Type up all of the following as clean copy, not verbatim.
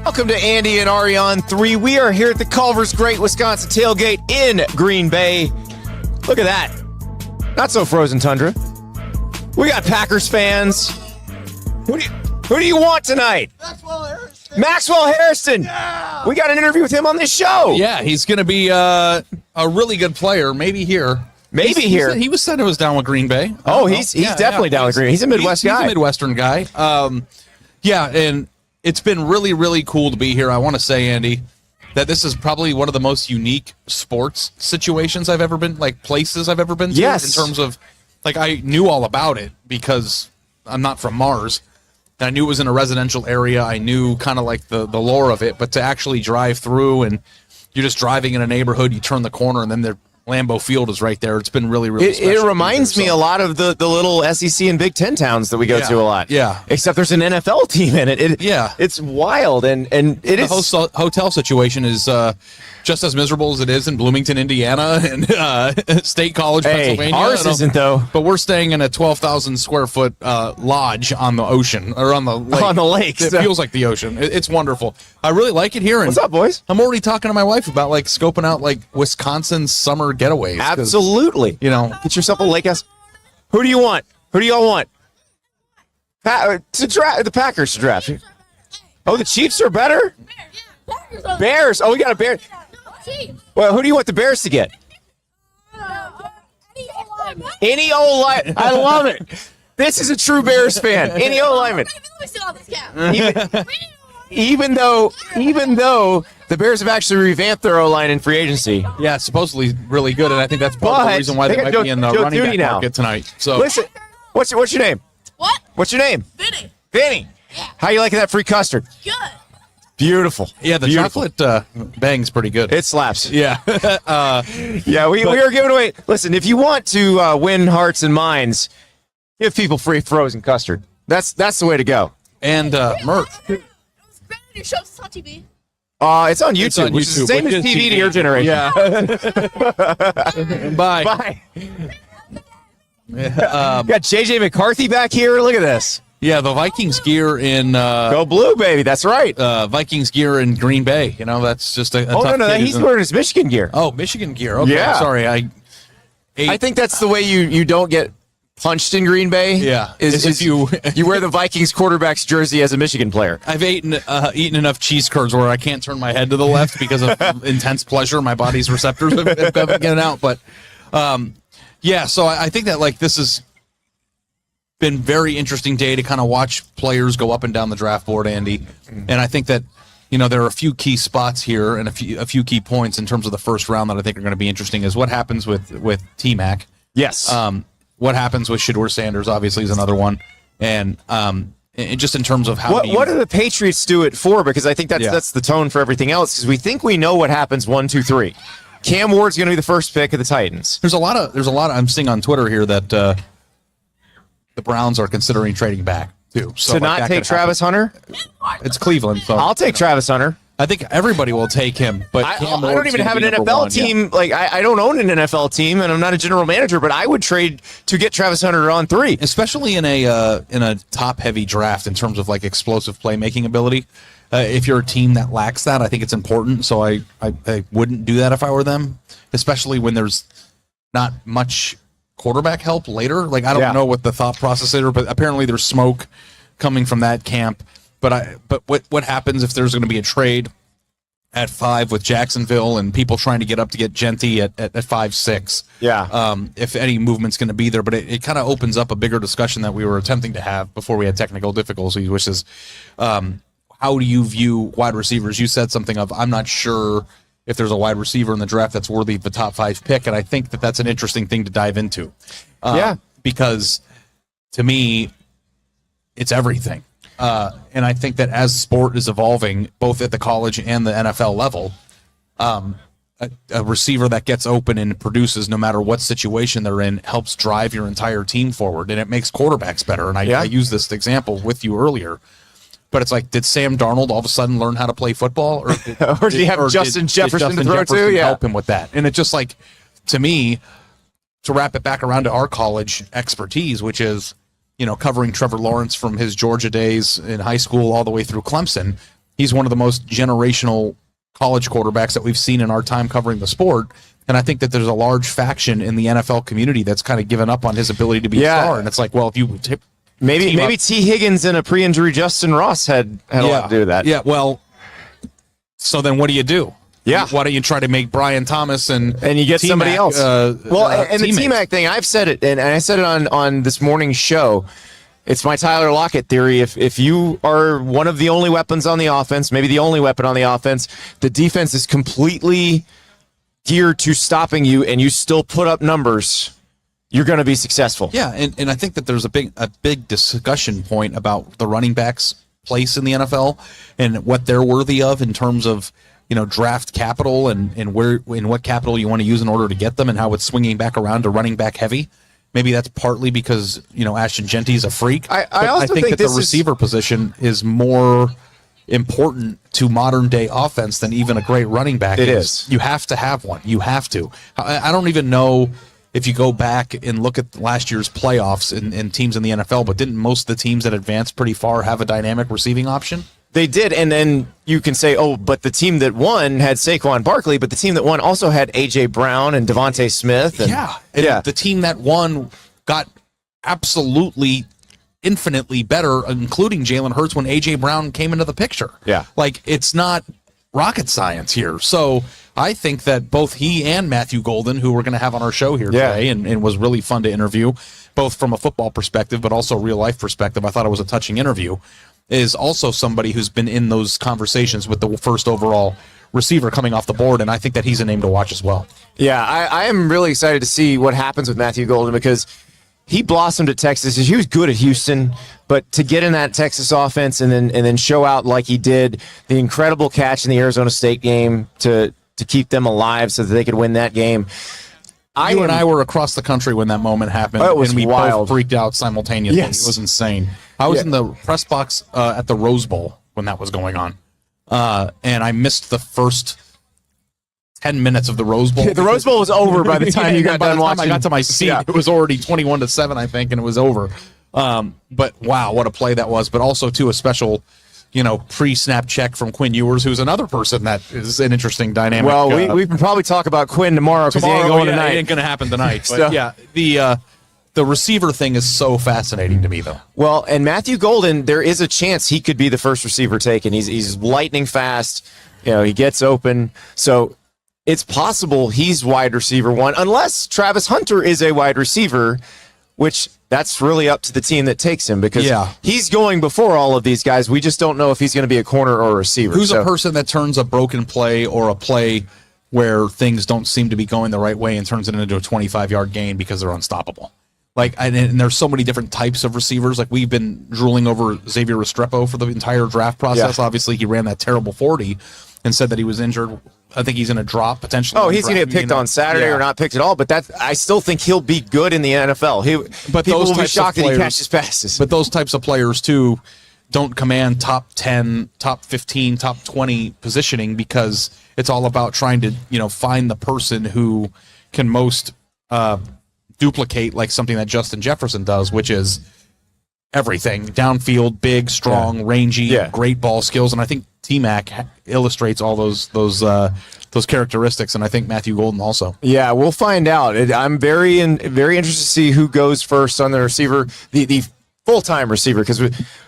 Welcome to Andy and Ari On3. We are here at the Culver's Great Wisconsin Tailgate in Green Bay. Look at that. Not so frozen tundra. We got Packers fans. Who do you want tonight? Maxwell Hairston. Yeah. We got an interview with him on this show. Yeah, he's going to be a really good player. Maybe here. He was said it was down with Green Bay. He's definitely down with Green Bay. He's a Midwest guy. He's a Midwestern guy. And it's been really, really cool to be here. I want to say, Andy, that this is probably one of the most unique sports situations I've ever been, like places I've ever been to. Yes. In terms of, like, I knew all about it because I'm not from Mars. And I knew it was in a residential area. I knew kind of like the lore of it. But to actually drive through and you're just driving in a neighborhood, you turn the corner, and then the Lambeau Field is right there. It's been really, really special. It reminds me a lot of the little SEC and Big Ten towns that we go to a lot. Yeah. Except there's an NFL team in it. It's wild, and it is. The hotel situation is just as miserable as it is in Bloomington, Indiana, and State College, Pennsylvania. Ours isn't, though. But we're staying in a 12,000 square foot lodge on the ocean, or on the lake. On the lakes. It feels like the ocean. It's wonderful. I really like it here. And what's up, boys? I'm already talking to my wife about like scoping out like Wisconsin summer getaways. Absolutely. You know, get yourself a lake house. Who do you want? Who do y'all want? The Packers to draft. Oh, the Chiefs are better? Bears. Oh, we got a Bear. Well, who do you want the Bears to get? Any old lineman. I love it. This is a true Bears fan. Any old lineman. Even though the Bears have actually revamped their O-line in free agency. Yeah, supposedly really good, and I think that's part of the reason why they might be in the running back market tonight. So listen, what's your name? What? What's your name? Vinny. Vinny. Yeah. How you liking that free custard? Good. Beautiful. Yeah, the chocolate bang's pretty good. It slaps. Yeah. We are giving away. Listen, if you want to win hearts and minds, give people free frozen custard. That's the way to go. And merch. It was better than your shows on TV. It's on YouTube, which is the same as TV to your generation. Yeah. Bye. Bye. Got JJ McCarthy back here. Look at this. Yeah, the Vikings gear in go blue, baby. That's right. Vikings gear in Green Bay. You know, that's just a tough no, he's wearing his Michigan gear. Oh, Michigan gear. Okay, yeah. Sorry, I think that's the way you don't get punched in Green Bay. Yeah, is if you wear the Vikings quarterback's jersey as a Michigan player. I've eaten enough cheese curds where I can't turn my head to the left because of intense pleasure. My body's receptors have getting out. But yeah, so I think that like this has been very interesting day to kind of watch players go up and down the draft board, Andy. And I think that, you know, there are a few key spots here and a few key points in terms of the first round that I think are going to be interesting is what happens with T-Mac. Yes. What happens with Shedeur Sanders obviously is another one. And just in terms of how what do the Patriots do it for? Because I think that's the tone for everything else, because we think we know what happens 1, 2, 3. Cam Ward's going to be the first pick of the Titans. There's a lot of I'm seeing on Twitter here that the Browns are considering trading back too. So to not take Travis Hunter? It's Cleveland. So I'll take Travis Hunter. I think everybody will take him, but I don't even have an NFL team. Yeah. Like I don't own an NFL team, and I'm not a general manager. But I would trade to get Travis Hunter on 3, especially in a top heavy draft in terms of like explosive playmaking ability. If you're a team that lacks that, I think it's important. So I wouldn't do that if I were them, especially when there's not much quarterback help later. Like I don't know what the thought process is, but apparently there's smoke coming from that camp. But what happens if there's going to be a trade at 5 with Jacksonville and people trying to get up to get Genty at 5-6? Yeah. If any movement's going to be there, but it kind of opens up a bigger discussion that we were attempting to have before we had technical difficulties, which is how do you view wide receivers? You said something of I'm not sure if there's a wide receiver in the draft that's worthy of the top 5 pick, and I think that that's an interesting thing to dive into. Because to me, it's everything. And I think that as sport is evolving, both at the college and the NFL level, a receiver that gets open and produces no matter what situation they're in helps drive your entire team forward, and it makes quarterbacks better. And I used this example with you earlier. But it's like, did Sam Darnold all of a sudden learn how to play football? Or did he have Justin Jefferson to throw to? Yeah. Help him with that. And it's just like, to me, to wrap it back around to our college expertise, which is, you know, covering Trevor Lawrence from his Georgia days in high school all the way through Clemson, he's one of the most generational college quarterbacks that we've seen in our time covering the sport. And I think that there's a large faction in the NFL community that's kind of given up on his ability to be a star. And it's like, well, if you maybe T. Higgins and a pre-injury Justin Ross had a lot to do with that. Yeah, well, so then what do you do? Yeah. Why don't you try to make Brian Thomas and you get somebody else? And the teammates. T-Mac thing, I've said it, and I said it on this morning's show. It's my Tyler Lockett theory. If you are one of the only weapons on the offense, maybe the only weapon on the offense, the defense is completely geared to stopping you, and you still put up numbers, you're going to be successful. Yeah, and I think that there's a big discussion point about the running backs' place in the NFL and what they're worthy of in terms of draft capital and what capital you want to use in order to get them, and how it's swinging back around to running back heavy. Maybe that's partly because Ashton Genty's a freak. I also think that the receiver position is more important to modern day offense than even a great running back. It is. You have to have one. You have to. I don't even know if you go back and look at last year's playoffs and teams in the NFL, but didn't most of the teams that advanced pretty far have a dynamic receiving option? They did, and then you can say, oh, but the team that won had Saquon Barkley, but the team that won also had A.J. Brown and Devontae Smith. And, the team that won got absolutely infinitely better, including Jalen Hurts, when A.J. Brown came into the picture. Yeah. Like, it's not rocket science here. So I think that both he and Matthew Golden, who we're going to have on our show here today, and was really fun to interview, both from a football perspective but also real-life perspective. I thought it was a touching interview. Is also somebody who's been in those conversations with the first overall receiver coming off the board, and I think that he's a name to watch as well. Yeah, I am really excited to see what happens with Matthew Golden, because he blossomed at Texas. He was good at Houston, but to get in that Texas offense and then show out like he did, the incredible catch in the Arizona State game to keep them alive so that they could win that game. You and I were across the country when that moment happened, and we wild. both freaked out simultaneously. Yes. It was insane. I was in the press box at the Rose Bowl when that was going on, and I missed the first 10 minutes of the Rose Bowl. The Rose Bowl was over by the time you got done watching. I got to my seat, it was already 21-7, I think, and it was over. But wow, what a play that was! But also, too, a special pre-snap check from Quinn Ewers, who's another person that is an interesting dynamic. Well, we can probably talk about Quinn tomorrow because he ain't going tonight. It ain't going to happen tonight. But yeah, the receiver thing is so fascinating to me, though. Well, and Matthew Golden, there is a chance he could be the first receiver taken. He's lightning fast. He gets open. So it's possible he's wide receiver one, unless Travis Hunter is a wide receiver, which that's really up to the team that takes him, because he's going before all of these guys. We just don't know if he's going to be a corner or a receiver. Who's a person that turns a broken play or a play where things don't seem to be going the right way and turns it into a 25-yard gain because they're unstoppable? And there's so many different types of receivers. Like, we've been drooling over Xavier Restrepo for the entire draft process. Obviously, he ran that terrible 40 and said that he was injured. I think he's going to drop potentially. Oh, he's going to get picked on Saturday or not picked at all. But I still think he'll be good in the NFL. People will be shocked that he catches passes. But those types of players, too, don't command top 10, top 15, top 20 positioning, because it's all about trying to find the person who can most duplicate like something that Justin Jefferson does, which is everything downfield, big, strong, rangy, great ball skills. And I think T-Mac illustrates all those characteristics, and I think Matthew Golden also. Yeah, we'll find out. I'm very interested to see who goes first on the receiver, the full-time receiver, because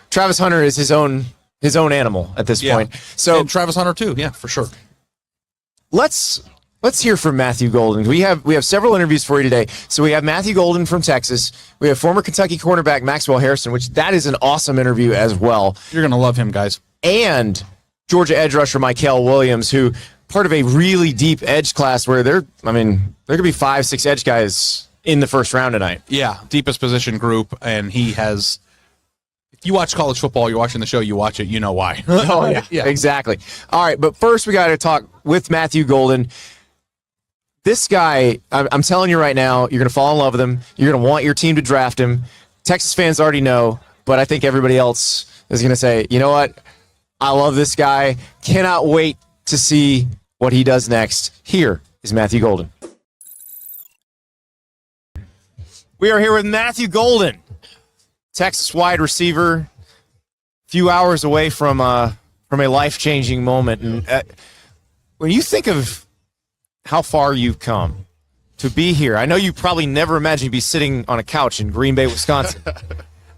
Travis Hunter is his own animal at this point. So, and Travis Hunter too, for sure. Let's hear from Matthew Golden. We have several interviews for you today. So we have Matthew Golden from Texas. We have former Kentucky cornerback Maxwell Hairston, which that is an awesome interview as well. You're going to love him, guys. And Georgia edge rusher Mykel Williams, who part of a really deep edge class where there could be 5-6 edge guys in the first round tonight. Yeah, deepest position group, and he has. If you watch college football, you're watching the show, you watch it, you know why. Oh yeah, exactly. All right, but first we got to talk with Matthew Golden. This guy, I'm telling you right now, you're going to fall in love with him. You're going to want your team to draft him. Texas fans already know, but I think everybody else is going to say, you know what? I love this guy. Cannot wait to see what he does next. Here is Matthew Golden. We are here with Matthew Golden, Texas wide receiver. A few hours away from from a life-changing moment. And when you think of how far you've come to be here, I know you probably never imagined you'd be sitting on a couch in Green Bay, Wisconsin.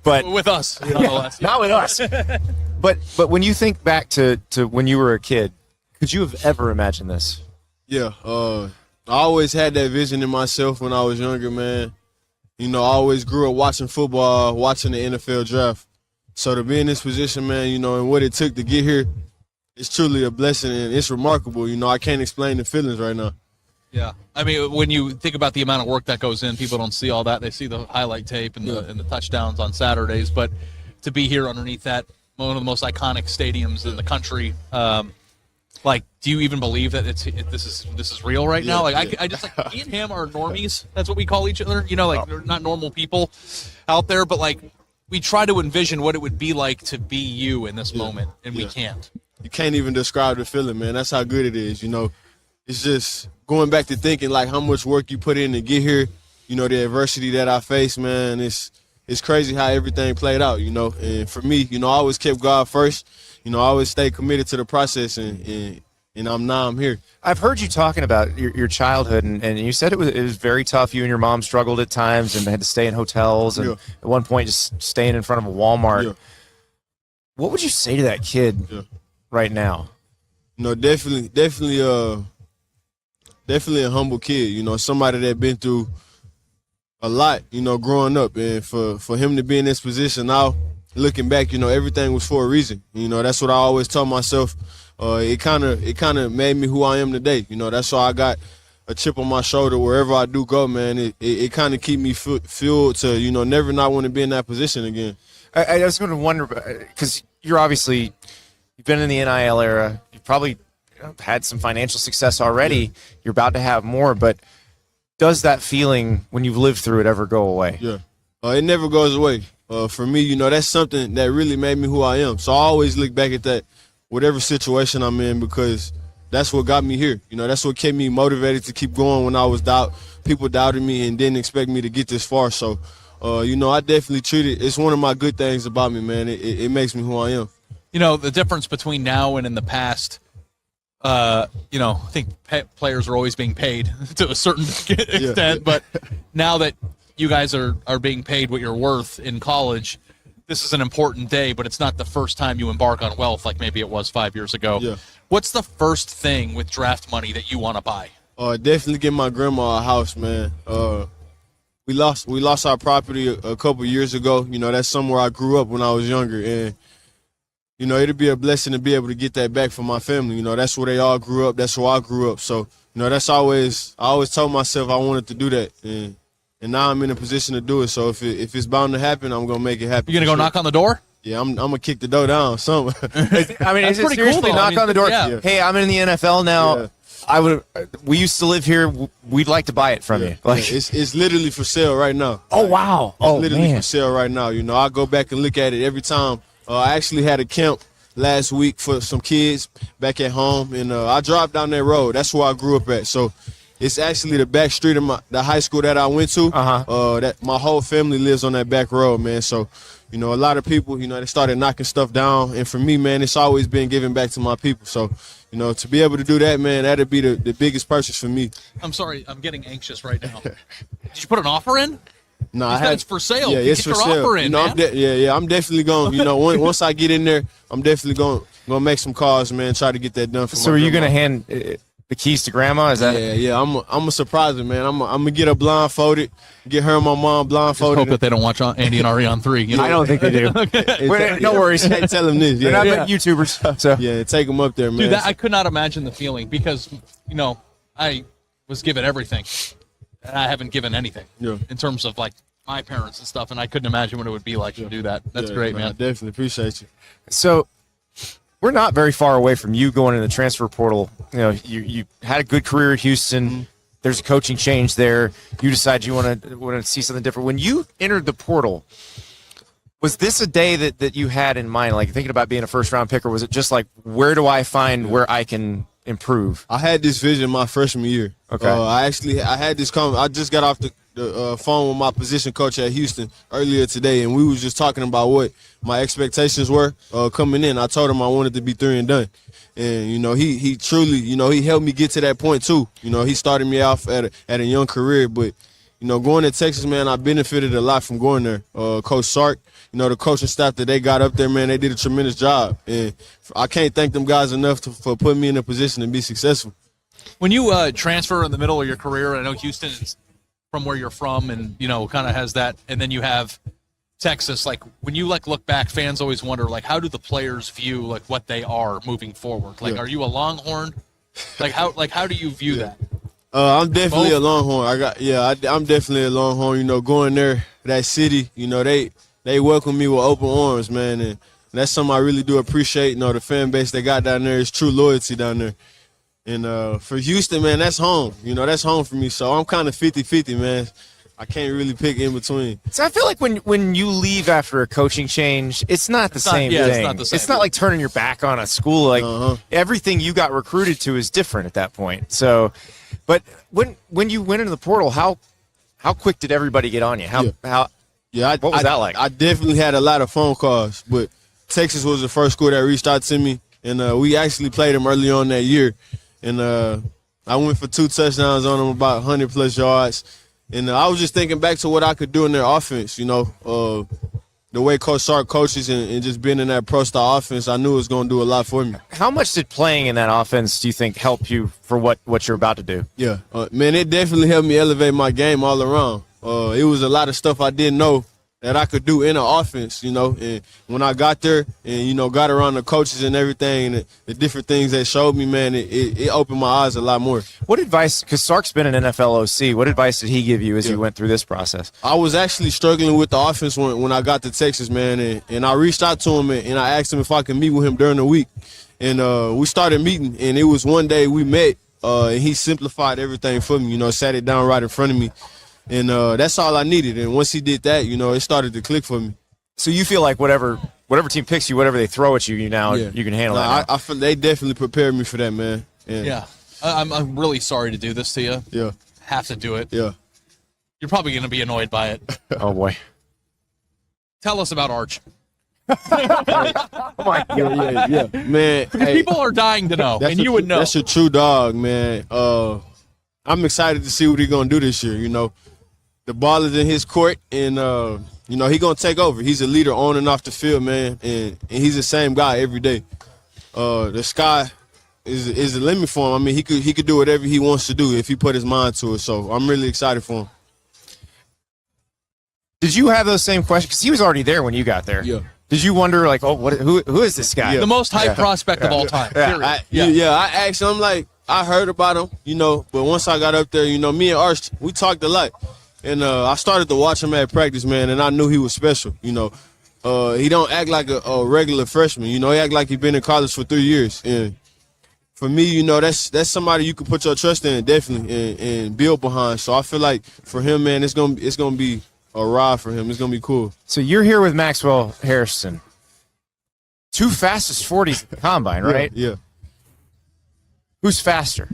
But with us, nonetheless. Not with us. But when you think back to when you were a kid, could you have ever imagined this? Yeah, I always had that vision in myself when I was younger, man. You know, I always grew up watching football, watching the NFL draft. So to be in this position, man, you know, and what it took to get here, it's truly a blessing, and it's remarkable. You know, I can't explain the feelings right now. Yeah, I mean, when you think about the amount of work that goes in, people don't see all that. They see the highlight tape and the touchdowns on Saturdays, but to be here underneath that, one of the most iconic stadiums in the country, like, do you even believe that this is real right now? Like, I just, like, me and him are normies. That's what we call each other. You know, like, they're not normal people out there, but, like, we try to envision what it would be like to be you in this moment, and we can't. You can't even describe the feeling, man. That's how good it is, you know. It's just going back to thinking, like, how much work you put in to get here, you know, the adversity that I faced, man. It's crazy how everything played out, you know. And for me, you know, I always kept God first. You know, I always stayed committed to the process, and now I'm here. I've heard you talking about your childhood, and you said it was very tough. You and your mom struggled at times and had to stay in hotels, and at one point just staying in front of a Walmart. Yeah. What would you say to that kid right now? You know, definitely a humble kid. You know, somebody that been through a lot, you know, growing up, and for him to be in this position now, looking back, you know, everything was for a reason. You know, that's what I always tell myself. It kind of made me who I am today. You know, that's why I got a chip on my shoulder wherever I do go, man. It kind of keep me fueled to, you know, never not want to be in that position again. I was going to wonder, because you've been in the NIL era. You've probably had some financial success already. Yeah. You're about to have more, but does that feeling when you've lived through it ever go away? Yeah, it never goes away. For me, you know, that's something that really made me who I am. So I always look back at that, whatever situation I'm in, because that's what got me here. You know, that's what kept me motivated to keep going when I was people doubted me and didn't expect me to get this far. So, you know, I definitely treat it. It's one of my good things about me, man. It makes me who I am. You know, the difference between now and in the past, you know, I think players are always being paid to a certain extent, but now that you guys are being paid what you're worth in college, this is an important day, but it's not the first time you embark on wealth like maybe it was 5 years ago. Yeah. What's the first thing with draft money that you want to buy? Definitely get my grandma a house, man. We lost our property a couple years ago. You know, that's somewhere I grew up when I was younger, and you know, it'd be a blessing to be able to get that back for my family. You know, that's where they all grew up. That's where I grew up. So, you know, I always told myself I wanted to do that, and now I'm in a position to do it. So if it's bound to happen, I'm gonna make it happen. You gonna go knock on the door? Yeah, I'm gonna kick the door down. Something. I mean, is it seriously knock on the door? Yeah. Hey, I'm in the NFL now. Yeah. We used to live here. We'd like to buy it from you. Like, it's literally for sale right now. Oh wow! It's literally for sale right now. You know, I go back and look at it every time. I actually had a camp last week for some kids back at home, and I drive down that road. That's where I grew up at. So it's actually the back street of the high school that I went to. That my whole family lives on that back road, man. So, you know, a lot of people, you know, they started knocking stuff down, and for me, man, it's always been giving back to my people. So, you know, to be able to do that, man, that'd be the biggest purchase for me. I'm sorry, I'm getting anxious right now. Did you put an offer in? No, it's for sale. Yeah, it's for sale. Offer in, you know, I'm definitely going. You know, once I get in there, I'm definitely going make some calls, man. Try to get that done for me. So, are you going to hand the keys to grandma? Is that? Yeah. I'm a surprise her, man. I'm gonna get her blindfolded, get her and my mom blindfolded. Just hope that they don't watch Andy and Ari on 3. You know? I don't think they do. Okay. No worries. Hey, tell them this. They're not YouTubers. So yeah, take them up there, man. Dude, I could not imagine the feeling because, you know, I was given everything, and I haven't given anything in terms of like my parents and stuff, and I couldn't imagine what it would be like to do that. That's great, man. I definitely appreciate you. So we're not very far away from you going in the transfer portal. You know, you had a good career at Houston. Mm-hmm. There's a coaching change there. You decide you want to see something different. When you entered the portal, was this a day that you had in mind, like thinking about being a first-round pick, or was it just like, where do I find where I can improve? I had this vision my freshman year. Okay. I had this I just got off the the phone with my position coach at Houston earlier today, and we was just talking about what my expectations were coming in. I told him I wanted to be 3 and done. And, you know, he truly, you know, he helped me get to that point too. You know, he started me off at a young career, but, you know, going to Texas, man, I benefited a lot from going there. Coach Sark, you know, the coaching staff that they got up there, man, they did a tremendous job. And I can't thank them guys enough for putting me in a position to be successful. When you transfer in the middle of your career, I know Houston is from where you're from and, you know, kind of has that, and then you have Texas, like when you like look back, fans always wonder, like, how do the players view like what they are moving forward? Like, are you a Longhorn? Like how do you view that? I'm definitely a Longhorn. I'm definitely a Longhorn. You know, going there, that city, you know, they welcome me with open arms, man, and that's something I really do appreciate. You know, the fan base they got down there is true loyalty down there. And for Houston, man, that's home. You know, that's home for me. So I'm kind of 50-50, man. I can't really pick in between. So I feel like when you leave after a coaching change, it's not the same thing. It's not the same. It's not like turning your back on a school. Like everything you got recruited to is different at that point. So, but when you went into the portal, how quick did everybody get on you? What was that like? I definitely had a lot of phone calls, but Texas was the first school that reached out to me, and we actually played them early on that year, and I went for 2 touchdowns on them, about 100+ yards. And I was just thinking back to what I could do in their offense, you know, the way Coach Sark coaches and just being in that pro-style offense, I knew it was going to do a lot for me. How much did playing in that offense, do you think, help you for what you're about to do? Yeah, man, it definitely helped me elevate my game all around. It was a lot of stuff I didn't know that I could do in an offense, you know. And when I got there and, you know, got around the coaches and everything and the different things they showed me, man, it opened my eyes a lot more. What advice, because Sark's been an NFL OC, what advice did he give you as you went through this process? I was actually struggling with the offense when I got to Texas, man, and I reached out to him and I asked him if I could meet with him during the week. And we started meeting, and it was one day we met, and he simplified everything for me, you know, sat it down right in front of me. And that's all I needed. And once he did that, you know, it started to click for me. So you feel like whatever team picks you, whatever they throw at you, you can handle that. I feel they definitely prepared me for that, man. And Yeah. I'm really sorry to do this to you. Yeah. Have to do it. Yeah. You're probably going to be annoyed by it. Oh, boy. Tell us about Arch. Oh, my God. Yeah. Man, hey, People are dying to know, and you would know. That's a true dog, man. I'm excited to see what he's going to do this year, you know. The ball is in his court, and, you know, he's going to take over. He's a leader on and off the field, man, and he's the same guy every day. The sky is the limit for him. I mean, he could do whatever he wants to do if he put his mind to it, so I'm really excited for him. Did you have those same questions? Because he was already there when you got there. Yeah. Did you wonder, like, who is this guy? The most hyped prospect of all time. I asked him, like, I heard about him, you know, but once I got up there, you know, me and Arch, we talked a lot. And I started to watch him at practice, man, and I knew he was special, you know. He don't act like a regular freshman, you know. He act like he been in college for 3 years. And for me, you know, that's somebody you can put your trust in, definitely, and build behind. So I feel like for him, man, it's gonna be a ride for him. It's gonna be cool. So you're here with Maxwell Hairston. 2 fastest 40s at the combine, right? Yeah. Who's faster?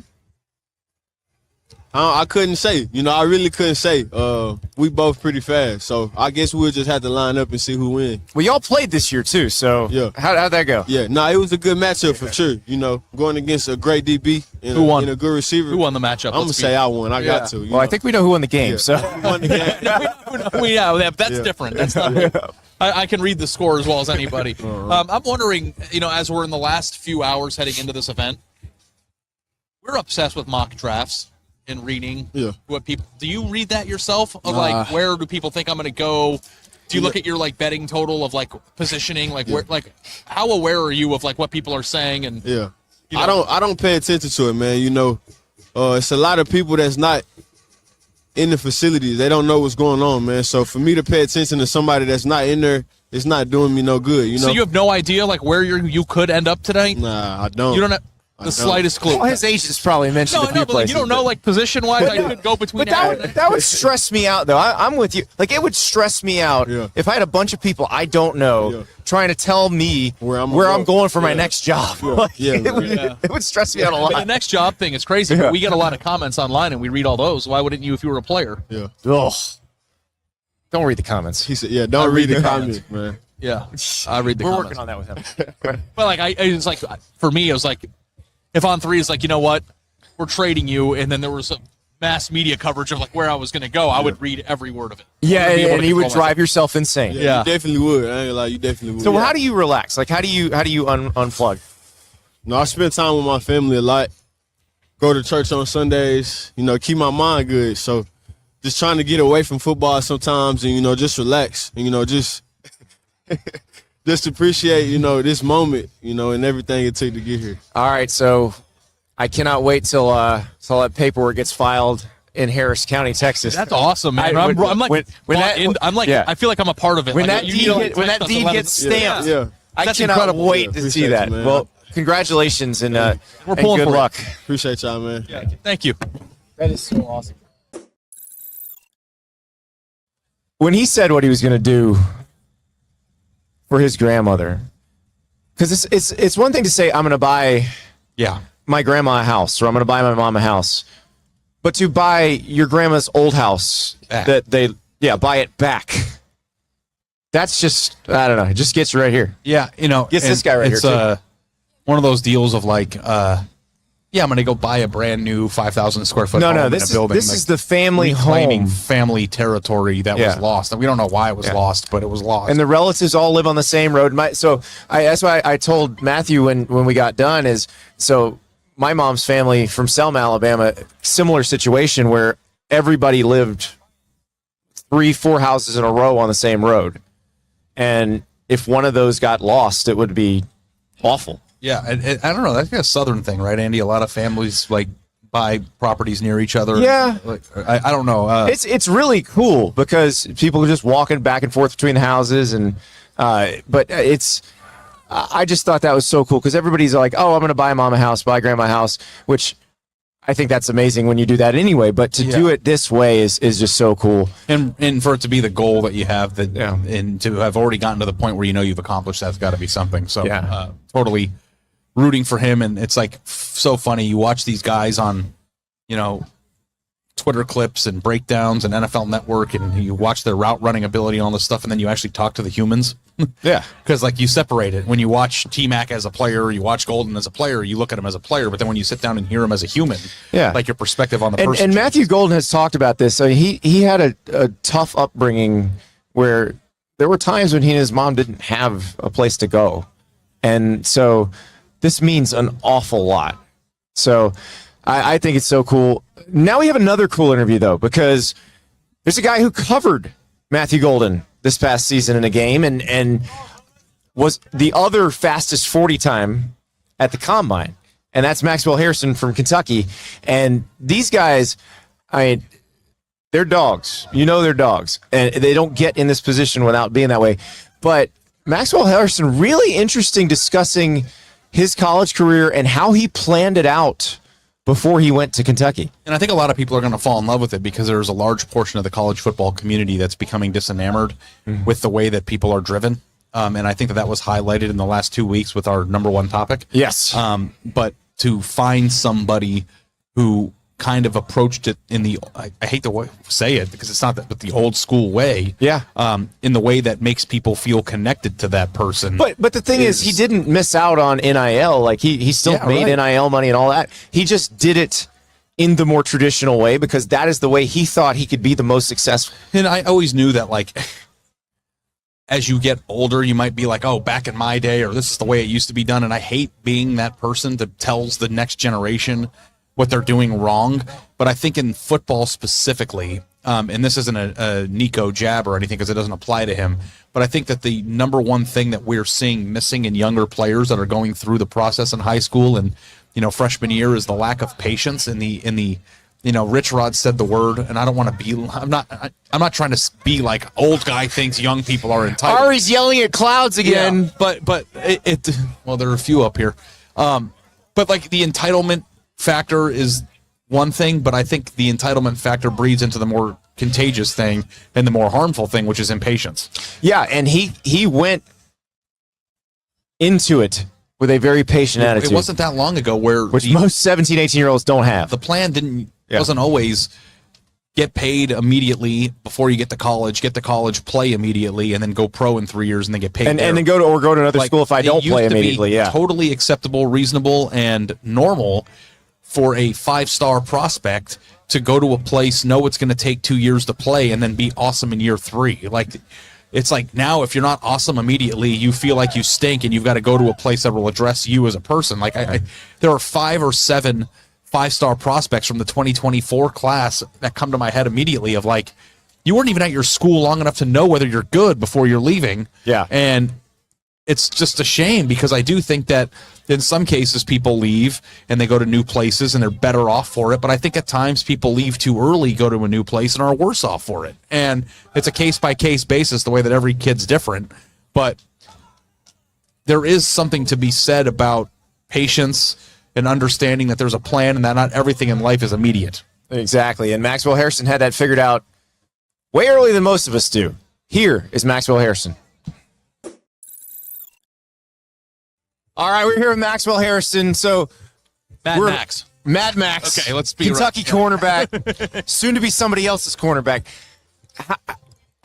I couldn't say. You know, I really couldn't say. We both pretty fast, so I guess we'll just have to line up and see who wins. Well, y'all played this year too, so yeah. How'd that go? Yeah, it was a good matchup for sure. You know, going against a great DB and, Who won? And a good receiver. Who won the matchup? I'm gonna say I won. I got to. Well, I think we know who won the game. So Who won the game? That's different. That's not. I can read the score as well as anybody. I'm wondering, you know, as we're in the last few hours heading into this event, we're obsessed with mock drafts and reading what people. Do you read that yourself? Of like, where do people think I'm going to go? Do you look at your like betting total of like positioning, like where, like how aware are you of like what people are saying? And yeah, you know, I don't pay attention to it, man. You know, it's a lot of people that's not in the facilities. They don't know what's going on, man. So for me to pay attention to somebody that's not in there, it's not doing me no good. You know. So you have no idea like where you could end up today? Nah, I don't. You don't have. The slightest clue. Well, his agent's probably mentioned a few but places. you don't know, like, position-wise, I could go between. But that would stress me out, though. I'm with you. Like, it would stress me out if I had a bunch of people I don't know trying to tell me where I'm going for my next job. It would stress me out a lot. But the next job thing is crazy. But we get a lot of comments online, and we read all those. Why wouldn't you if you were a player? Yeah. Ugh. Don't read the comments. He said, "Yeah, don't read the comments, man." Yeah, I read the We're comments. working on that with him. But like, it was like, for me, it was like, if On3 is like, you know what, we're trading you, and then there was a mass media coverage of like where I was going to go, I would read every word of it. Yeah, and you would drive yourself insane. Yeah, you definitely would. I ain't gonna lie, you definitely would. So how do you relax? Like, how do you unplug? No, I spend time with my family a lot. Go to church on Sundays. You know, keep my mind good. So, just trying to get away from football sometimes, and just relax, and just appreciate this moment, and everything it took to get here. All right, so I cannot wait till that paperwork gets filed in Harris County, Texas. That's awesome, man. I'm like, I feel like I'm a part of it. When like, that deed gets stamped, I That's cannot incredible. wait to see that. Man. Well, congratulations and We're and pulling good for it. luck. Appreciate y'all, man. Yeah, thank you. That is so awesome. When he said what he was going to do for his grandmother, because it's one thing to say I'm going to buy my grandma a house or I'm going to buy my mom a house, but to buy your grandma's old house that they buy it back. That's just, I don't know. It just gets you right here. Yeah, Gets this guy right here, too. One of those deals of like, I'm going to go buy a brand new 5,000 square foot home in a building. This is the family reclaiming home. family territory that was lost. And we don't know why it was lost, but it was lost. And the relatives all live on the same road. That's why I told Matthew when we got done my mom's family from Selma, Alabama, similar situation where everybody lived 3-4 houses in a row on the same road. And if one of those got lost, it would be awful. Yeah, and I don't know. That's like a Southern thing, right, Andy? A lot of families like buy properties near each other. Yeah, I don't know. It's really cool because people are just walking back and forth between the houses, and but I just thought that was so cool because everybody's like, oh, I'm going to buy mom a house, buy grandma a house, which I think that's amazing when you do that anyway. But to do it this way is just so cool, and for it to be the goal that you have, and to have already gotten to the point where you've accomplished that's got to be something. So totally rooting for him, and it's like so funny. You watch these guys on, Twitter clips and breakdowns and NFL Network, and you watch their route running ability and all this stuff, and then you actually talk to the humans. Yeah, because like you separate it. When you watch T-Mac as a player, you watch Golden as a player, you look at him as a player, but then when you sit down and hear him as a human, like your perspective on the person. And Matthew Golden has talked about this. So he had a tough upbringing where there were times when he and his mom didn't have a place to go, and so this means an awful lot. So I think it's so cool. Now we have another cool interview, though, because there's a guy who covered Matthew Golden this past season in a game and was the other fastest 40 time at the Combine. And that's Maxwell Hairston from Kentucky. And these guys, they're dogs. They're dogs. And they don't get in this position without being that way. But Maxwell Hairston, really interesting discussing his college career and how he planned it out before he went to Kentucky. And I think a lot of people are going to fall in love with it because there's a large portion of the college football community that's becoming disenamored with the way that people are driven. And I think that was highlighted in the last 2 weeks with our number one topic. Yes. But to find somebody who kind of approached it in the, I hate to say it because it's not that, but the old school way. Yeah. In the way that makes people feel connected to that person. But the thing is he didn't miss out on NIL. Like he still made NIL money and all that. He just did it in the more traditional way because that is the way he thought he could be the most successful. And I always knew that, like, as you get older, you might be like, oh, back in my day, or this is the way it used to be done. And I hate being that person that tells the next generation what they're doing wrong. But I think in football specifically, and this isn't a Nico jab or anything because it doesn't apply to him, but I think that the number one thing that we're seeing missing in younger players that are going through the process in high school and freshman year is the lack of patience in the Rich Rod said the word, and I don't want to be. I'm not trying to be like old guy thinks young people are entitled. Ari's yelling at clouds again. Yeah, but well, there are a few up here. But like the entitlement factor is one thing, but I think the entitlement factor breeds into the more contagious thing and the more harmful thing, which is impatience. Yeah, and he went into it with a very patient attitude. It wasn't that long ago which most 17, 18-year-olds don't have. The plan wasn't always get paid immediately before you get to college, play immediately, and then go pro in 3 years and then get paid. And then go to another school if I don't play immediately. Yeah. Totally acceptable, reasonable, and normal for a 5-star prospect to go to a place, know it's going to take 2 years to play, and then be awesome in year 3. Like, it's like now if you're not awesome immediately, you feel like you stink and you've got to go to a place that will address you as a person. Like there are 5 or 7 5-star prospects from the 2024 class that come to my head immediately of like, you weren't even at your school long enough to know whether you're good before you're leaving. Yeah. And it's just a shame because I do think that in some cases people leave and they go to new places and they're better off for it. But I think at times people leave too early, go to a new place and are worse off for it. And it's a case-by-case basis, the way that every kid's different. But there is something to be said about patience and understanding that there's a plan and that not everything in life is immediate. Exactly. And Maxwell Hairston had that figured out way earlier than most of us do. Here is Maxwell Hairston. All right, we're here with Maxwell Hairston. So Mad Max. Okay, let's be Kentucky cornerback, soon to be somebody else's cornerback.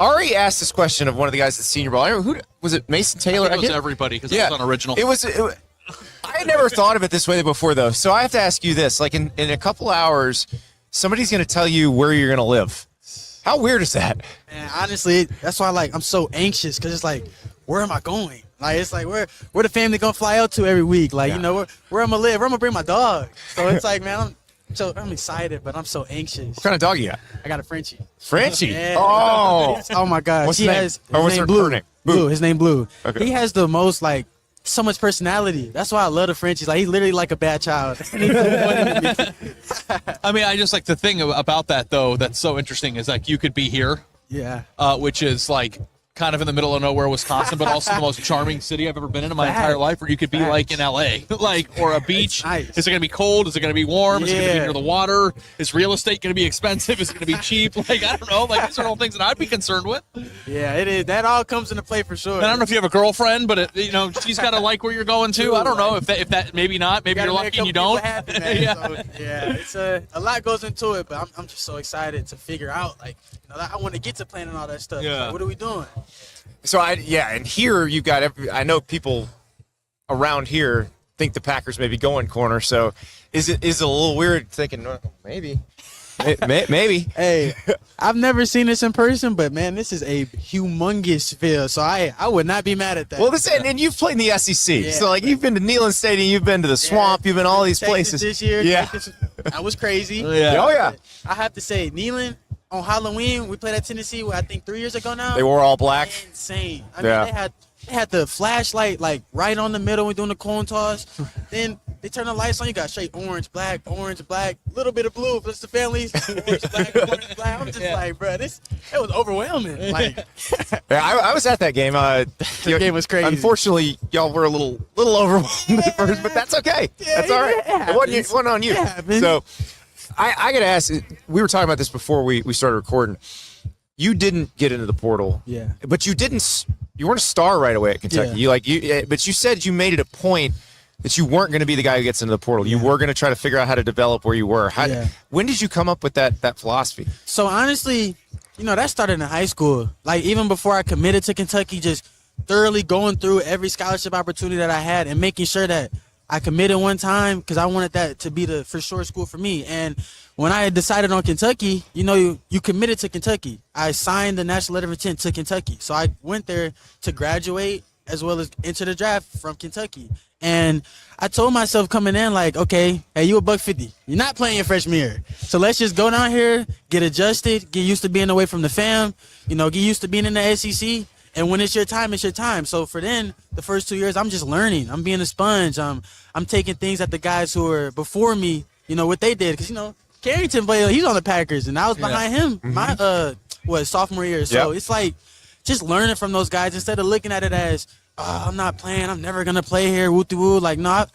Ari asked this question of one of the guys at the Senior Bowl. I don't know, who was it? Mason Taylor? It was everybody because it was unoriginal. It was. I had never thought of it this way before, though. So I have to ask you this: like in a couple hours, somebody's going to tell you where you're going to live. How weird is that? And honestly, that's why I'm so anxious because it's like, where am I going? Like, it's like, where the family gonna fly out to every week? Like, you know, where I'm gonna live? Where I'm gonna bring my dog? So it's like, man, I'm excited, but I'm so anxious. What kind of dog you got? I got a Frenchie. Frenchie? Yeah. Oh my God. What's his name? His name Blue. Blue. His name Blue. Okay. He has the most, so much personality. That's why I love the Frenchies. Like, he's literally like a bad child. I mean, I just like the thing about that, though, that's so interesting is like you could be here, Yeah. which is like kind of in the middle of nowhere, Wisconsin, but also the most charming city I've ever been in my entire life. Or you could be like in LA, or a beach. Nice. Is it going to be cold? Is it going to be warm? Is it going to be Yeah. near the water? Is real estate going to be expensive? Is it going to be cheap? Like, I don't know. Like, these are all things that I'd be concerned with. Yeah, it is. That all comes into play for sure. And I don't know if you have a girlfriend, but she's got to like where you're going to. I don't know if that maybe not. Maybe you're lucky and you don't. Happy, it's a lot goes into it, but I'm just so excited to figure out. I want to get to planning all that stuff. Yeah. Like, what are we doing? So and here you've got I know people around here think the Packers may be going corner. So is it a little weird thinking maybe? Hey, I've never seen this in person, but man, this is a humongous field. So I would not be mad at that. Well, and you've played in the SEC, Yeah. so you've been to Neyland Stadium, you've been to the Swamp, you've been all these Texas places. this year. Yeah. That was crazy. Yeah. Oh yeah. I have to say, Neyland on Halloween, we played at Tennessee. I think 3 years ago now. They wore all black. Insane. I Yeah. mean, they had the flashlight right on the middle when doing the coin toss. Then they turn the lights on. You got straight orange, black, little bit of blue. If it's the families, orange, black. I'm just like, bro, it was overwhelming. Yeah, I was at that game. The game was crazy. Unfortunately, y'all were a little overwhelmed at first, but that's okay. That's all right. It wasn't on you. It happens. So I got to ask. We were talking about this before we started recording. You didn't get into the portal. Yeah. But you didn't. You weren't a star right away at Kentucky. Yeah. But you said you made it a point that you weren't going to be the guy who gets into the portal. You were going to try to figure out how to develop where you were. When did you come up with that philosophy? So honestly, that started in high school. Even before I committed to Kentucky, just thoroughly going through every scholarship opportunity that I had and making sure that I committed one time because I wanted that to be the for sure school for me. And when I had decided on Kentucky, you committed to Kentucky. I signed the national letter of intent to Kentucky. So I went there to graduate as well as enter the draft from Kentucky. And I told myself coming in, okay, hey, you $150. You're not playing your freshman year. So let's just go down here, get adjusted, get used to being away from the fam, get used to being in the SEC. And when it's your time, it's your time. So for the first 2 years, I'm just learning. I'm being a sponge. I'm taking things that the guys who were before me, what they did. Because, Carrington played, he's on the Packers, and I was behind him my sophomore year. So it's just learning from those guys instead of looking at it as, I'm not playing, I'm never going to play here, woo-woo. No,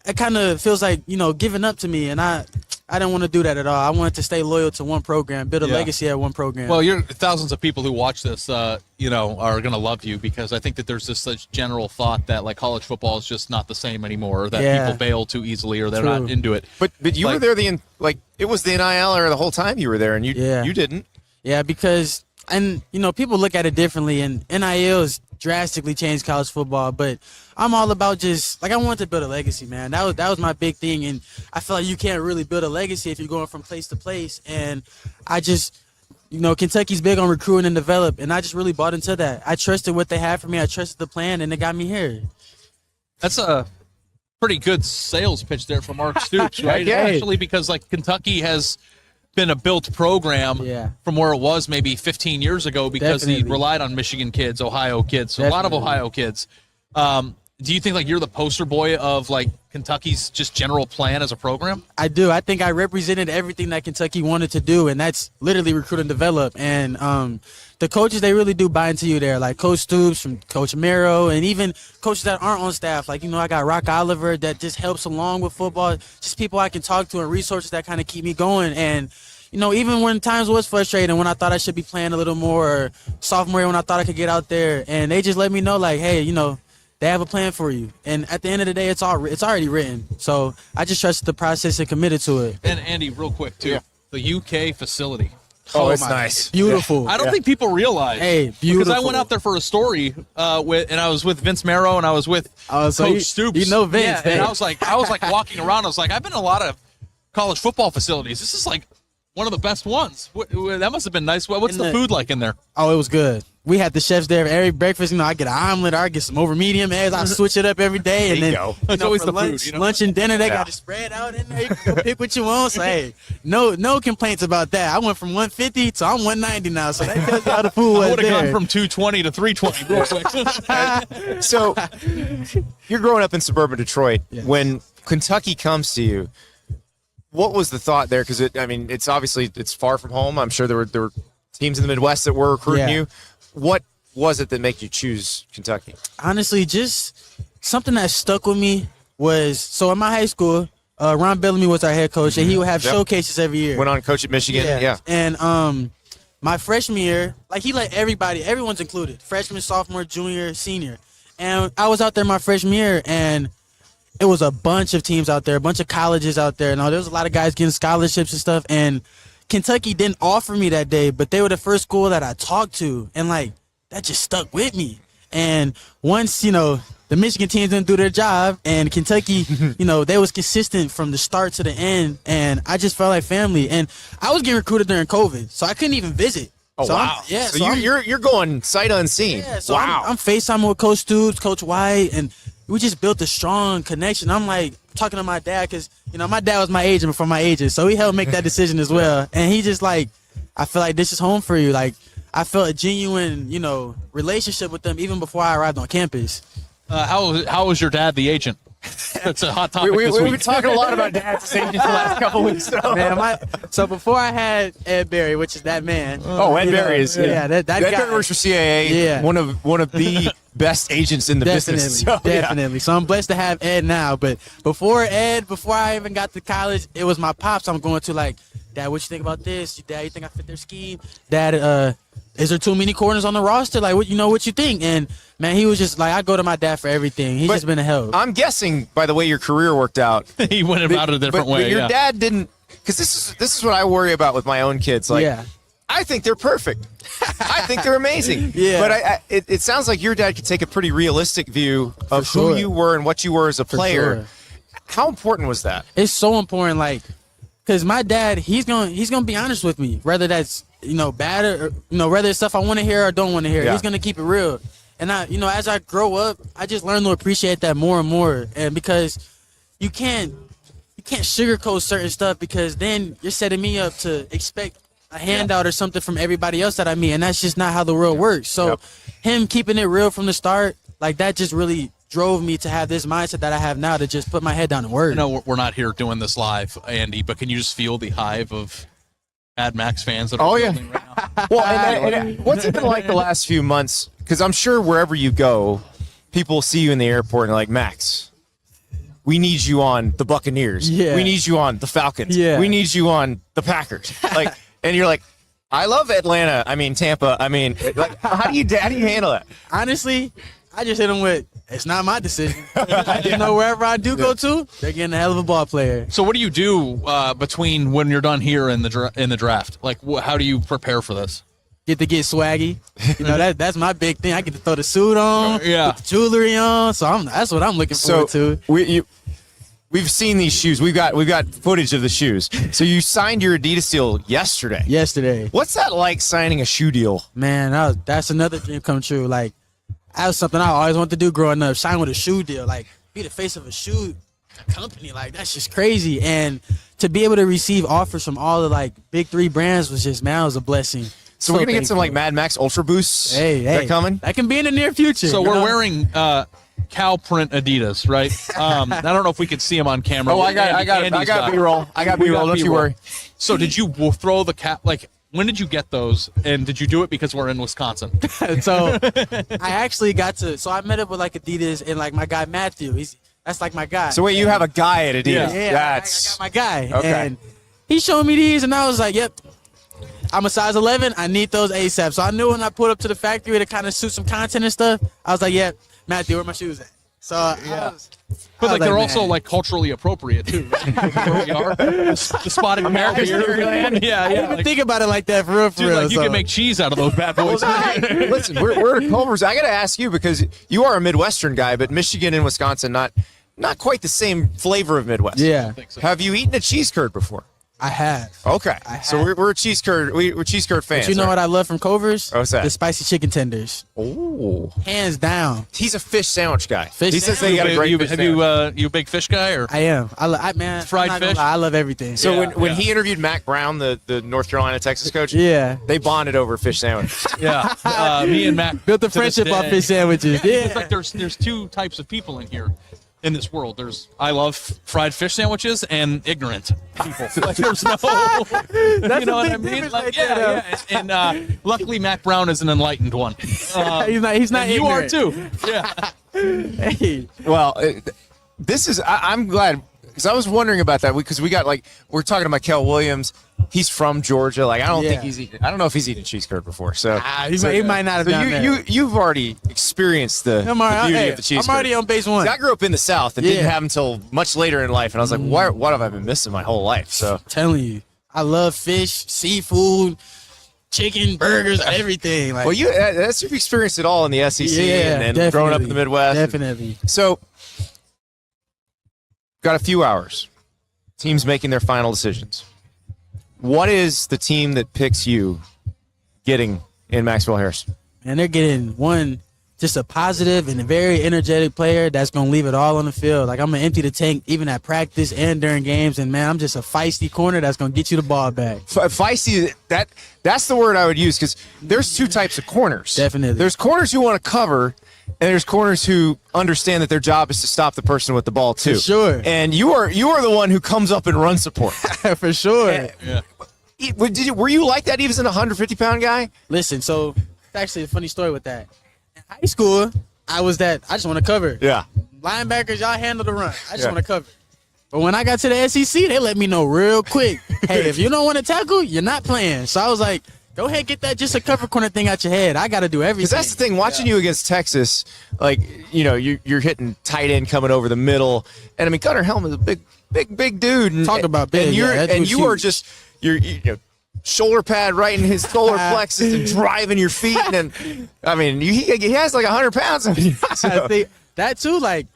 it kind of feels like, giving up to me, and I didn't want to do that at all. I wanted to stay loyal to one program, build a legacy at one program. Well, you're thousands of people who watch this, are going to love you, because I think that there's this such general thought that like college football is just not the same anymore, or that people bail too easily, or they're not into it. But you were there it was the NIL era the whole time you were there, and you didn't. Yeah, because people look at it differently, and NIL has drastically changed college football, but I'm all about just I wanted to build a legacy, man. That was my big thing, and I feel like you can't really build a legacy if you're going from place to place. And I just, Kentucky's big on recruiting and develop, and I just really bought into that. I trusted what they had for me. I trusted the plan, and it got me here. That's a pretty good sales pitch there for Mark Stoops, right? Yeah. Especially because Kentucky has been a built program from where it was maybe 15 years ago, because he relied on Michigan kids, Ohio kids, a lot of Ohio kids. Do you think you're the poster boy of Kentucky's just general plan as a program? I do. I think I represented everything that Kentucky wanted to do, and that's literally recruit and develop. And the coaches, they really do buy into you there, like Coach Stoops, from Coach Mero, and even coaches that aren't on staff. I got Rock Oliver that just helps along with football, just people I can talk to and resources that kind of keep me going. And even when times was frustrating, when I thought I should be playing a little more, or sophomore year when I thought I could get out there, and they just let me know, hey, they have a plan for you. And at the end of the day, it's already written. So I just trusted the process and committed to it. And Andy, real quick too, the UK facility. Oh, it's nice. Beautiful. I don't think people realize. Hey, beautiful. Because I went out there for a story and I was with Vince Mero, and I was with Coach Stoops. Vince. Yeah, and I was walking around. I was like, I've been in a lot of college football facilities. This is one of the best ones. That must have been nice. What's the food like in there? Oh, it was good. We had the chefs there every breakfast. I get an omelet, or I get some over medium eggs. I switch it up every day. And then It's always the lunch, food. Lunch and dinner, they got it spread out in there. You can go pick what you want. So hey, no complaints about that. I went from 150 to I'm 190 now. So that tells you how the food was. I would have there. gone from 220 to 320 real quick. So you're growing up in suburban Detroit. Yes. When Kentucky comes to you, what was the thought there? Because it's obviously it's far from home. I'm sure there were teams in the Midwest that were recruiting you. What was it that made you choose Kentucky? Honestly, just something that stuck with me was, so in my high school, Ron Bellamy was our head coach, and he would have showcases every year. Went on to coach at Michigan. Yeah. And my freshman year, he let everyone's included, freshman, sophomore, junior, senior. And I was out there my freshman year, and it was a bunch of teams out there, a bunch of colleges out there. There was a lot of guys getting scholarships and stuff, and Kentucky didn't offer me that day, but they were the first school that I talked to, and that just stuck with me. And once, the Michigan teams didn't do their job, and Kentucky, they was consistent from the start to the end, and I just felt like family. And I was getting recruited during COVID, so I couldn't even visit. Oh, so wow. So you're going sight unseen. Yeah, so wow. I'm FaceTiming with Coach Stoops, Coach White, and we just built a strong connection. I'm talking to my dad, because my dad was my agent before my agent, so he helped make that decision as well. And he just I feel like this is home for you. I felt a genuine relationship with them even before I arrived on campus. How was your dad the agent? That's a hot topic. We've been talking a lot about dads as agents the last couple weeks. So before I had Ed Berry, which is that man. Oh, Ed Berry is that guy works for CAA. Yeah, one of the best agents in the business. So, definitely. So I'm blessed to have Ed now. But before I even got to college, it was my pops. I'm going to Dad, what you think about this? Dad, you think I fit their scheme? Dad, is there too many corners on the roster? What you think? And man, he was just I go to my dad for everything. He's just been a help. I'm guessing by the way your career worked out, he went about it a different way. But your dad didn't, because this is what I worry about with my own kids. I think they're perfect. I think they're amazing. But it sounds like your dad could take a pretty realistic view of who you were and what you were as a player. Sure. How important was that? It's so important, because my dad, he's gonna be honest with me, whether that's bad or whether it's stuff I want to hear or don't want to hear. He's gonna keep it real. And I, as I grow up, I just learn to appreciate that more and more. And because you can't sugarcoat certain stuff, because then you're setting me up to expect a handout or something from everybody else that I meet, and that's just not how the world works. So him keeping it real from the start, that just really drove me to have this mindset that I have now, to just put my head down and work. We're not here doing this live, Andy, but can you just feel the hive of Mad Max fans that are building right now? Well, and what's it been like the last few months? Because I'm sure wherever you go, people see you in the airport and Max, we need you on the Buccaneers. Yeah. We need you on the Falcons. Yeah. We need you on the Packers. Like, and you're like, I love Atlanta. I mean, Tampa. I mean, like, how do you handle that? Honestly, I just hit them with, it's not my decision. I just know wherever I do go to, they're getting a hell of a ball player. So what do you do between when you're done here and the draft? Like, how do you prepare for this? Get swaggy. You know, that's my big thing. I get to throw the suit on, Yeah. put the jewelry on. So that's what I'm looking forward to. We've seen these shoes. We've got footage of the shoes. So you signed your Adidas deal yesterday. Yesterday. What's that like, signing a shoe deal? Man, that's another dream come true. Like, that was something I always wanted to do growing up. Sign with a shoe deal. Like, be the face of a shoe company. Like, that's just crazy. And to be able to receive offers from all the, like, big 3 brands was just, man, it was a blessing. So we're going to get some, like, Mad Max Ultra Boosts that coming? That can be in the near future. So we're wearing cow print Adidas, right? I don't know if we could see them on camera. Oh, I got B-roll. I got B-roll. Don't you worry. So did you throw the cap? Like, when did you get those? And did you do it because we're in Wisconsin? So I actually got to. So I met up with like Adidas and like my guy Matthew. That's like my guy. So wait, you have a guy at Adidas? Yeah, I got my guy. Okay. And he showed me these, and I was like, "Yep, I'm a size 11. I need those ASAP." So I knew when I pulled up to the factory to kind of shoot some content and stuff, I was like, "Yep, Matthew, where my shoes at?" So But like they're man. also like culturally appropriate too. Right? Where we are, the spotted America here. Yeah, I didn't even like, think about it like that for real. dude, like you can make cheese out of those bad boys. Listen, we're Culver's. I got to ask you because you are a Midwestern guy, but Michigan and Wisconsin not quite the same flavor of Midwest. Yeah. So. Have you eaten a cheese curd before? I have. Okay, so we're cheese curd. We're cheese curd fans. But you know right? what I love from Culver's? What's that? The spicy chicken tenders. Oh, Hands down. he's a fish sandwich guy. Fish he says sandwich? they got a great fish sandwich. You a big fish guy or? I am. Man, Fried I'm not gonna fish? lie, I love everything. So Yeah, when he interviewed Mac Brown, the North Carolina Texas coach, yeah. they bonded over fish sandwich. Yeah, me and Mac Built a to this friendship off day. fish sandwiches. Yeah. It's like there's two types of people in here. In this world, I love fried fish sandwiches and ignorant people. Like there's no, you know what I mean? difference Like right yeah, there, yeah. And luckily Mac Brown is an enlightened one. He's not And you are ignorant. too. Yeah. Hey. Well, this is. I'm glad because I was wondering about that because we're talking to Mykel Williams. He's from Georgia. Like I don't think he's eaten. I don't know if he's eaten cheese curd before. So he might not have so done that. you've already experienced the beauty of the cheese I'm already curd. on base one. I grew up in the South and didn't have them until much later in life, and I was like, what have I been missing my whole life? So Telling you, I love fish, seafood, chicken, burgers, everything. Like, well, you've experienced it all in the SEC and growing up in the Midwest. Definitely. So, got a few hours. Teams making their final decisions. What is the team that picks you getting in Maxwell Hairston? And they're getting just a positive and a very energetic player that's going to leave it all on the field. Like, I'm going to empty the tank even at practice and during games. And, man, I'm just a feisty corner that's going to get you the ball back. Feisty, that's the word I would use because there's two types of corners. Definitely. There's corners who want to cover, and there's corners who understand that their job is to stop the person with the ball, too. For sure. And you are the one who comes up and run support. For sure. Yeah. Were you like that even as a 150-pound guy? Listen, so it's actually a funny story with that. In high school, I just want to cover. Yeah. Linebackers, y'all handle the run. I just want to cover. But when I got to the SEC, they let me know real quick, hey, if you don't want to tackle, you're not playing. So I was like, go ahead, get that just a cover corner thing out your head. I got to do everything. Because that's the thing, watching you against Texas, like, you know, you're hitting tight end coming over the middle. And, I mean, Gunnar Helm is a big dude. And, Talk about big. And you are just, you know, shoulder pad right in his solar plexus and driving your feet. And, I mean, he has like 100 pounds on you. So. I think that, too, like,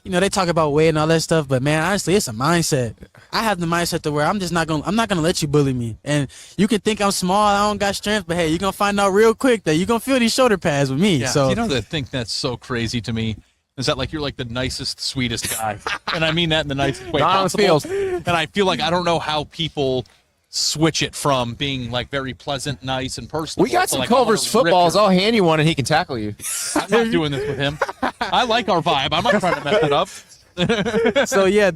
you know, they talk about weight and all that stuff, but man, honestly, it's a mindset. I have the mindset to where I'm not gonna let you bully me. And you can think I'm small, I don't got strength, but hey, you're gonna find out real quick that you're gonna feel these shoulder pads with me. Yeah. So You know, the thing that's so crazy to me is that like you're like the nicest, sweetest guy, and I mean that in the nicest way Not on the possible. field. And I feel like I don't know how people switch it from being like very pleasant, nice, and personal. We got to, some like, Culver's I wanna rip footballs. your- I'll hand you one and he can tackle you. I'm not doing this with him. I like our vibe. I'm not trying to mess it up. so yeah,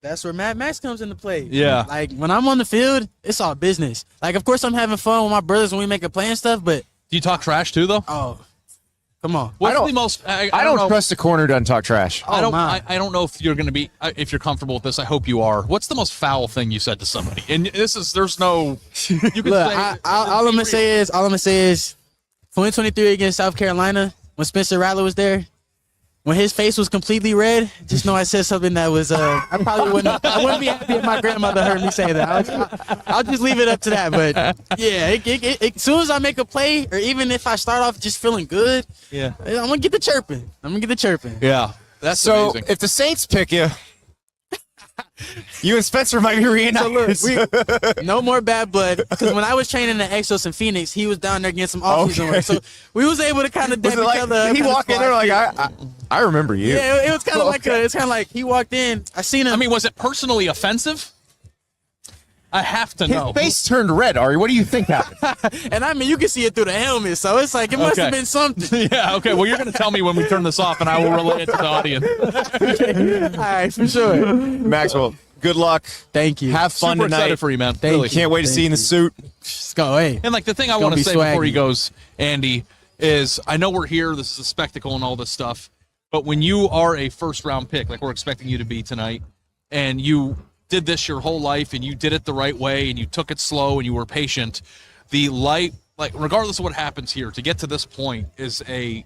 that's where Mad Max comes into play. Yeah. Like when I'm on the field, it's all business. Like of course I'm having fun with my brothers when we make a play and stuff, but Do you talk trash too, though? oh, Come on. What's the most? I don't know. trust a corner doesn't talk trash. I don't. my. I don't know if you're going to be. If you're comfortable with this, I hope you are. What's the most foul thing you said to somebody? And this is. There's no. You can Look, say. all I'm gonna say is 2023 against South Carolina when Spencer Rattler was there. When his face was completely red, just know I said something that was I wouldn't be happy if my grandmother heard me say that. I'll just leave it up to that. But yeah, as soon as I make a play, or even if I start off just feeling good, Yeah. I'm gonna get the chirping. Yeah. That's So amazing. if the Saints pick you, you and Spencer might be reunited. So look, no more bad blood. Because when I was training the Exos in Phoenix, he was down there getting some offseason work. So we was able to kind of dab each other up. Did he in the walk in there squad. like I remember you? Yeah, it was kind of like he walked in. I seen him. I mean, was it personally offensive? I have to His know. face turned red, Ari. What do you think happened? And I mean, you can see it through the helmet, so it's like it must have Okay. been something. Yeah. Okay. Well, you're going to tell me when we turn this off, and I will relay it to the audience. All right, for sure. Maxwell, good luck. Thank you. Have fun Super tonight. excited for you, man. Thank Really. you. Can't wait to see you in the suit. Let's go. Hey. And like the thing I gonna want to be say before swaggy. he goes, Andy, is I know we're here. This is a spectacle and all this stuff. But when you are a first round pick, like we're expecting you to be tonight, and you did this your whole life and you did it the right way and you took it slow and you were patient, the light, like regardless of what happens here, to get to this point is a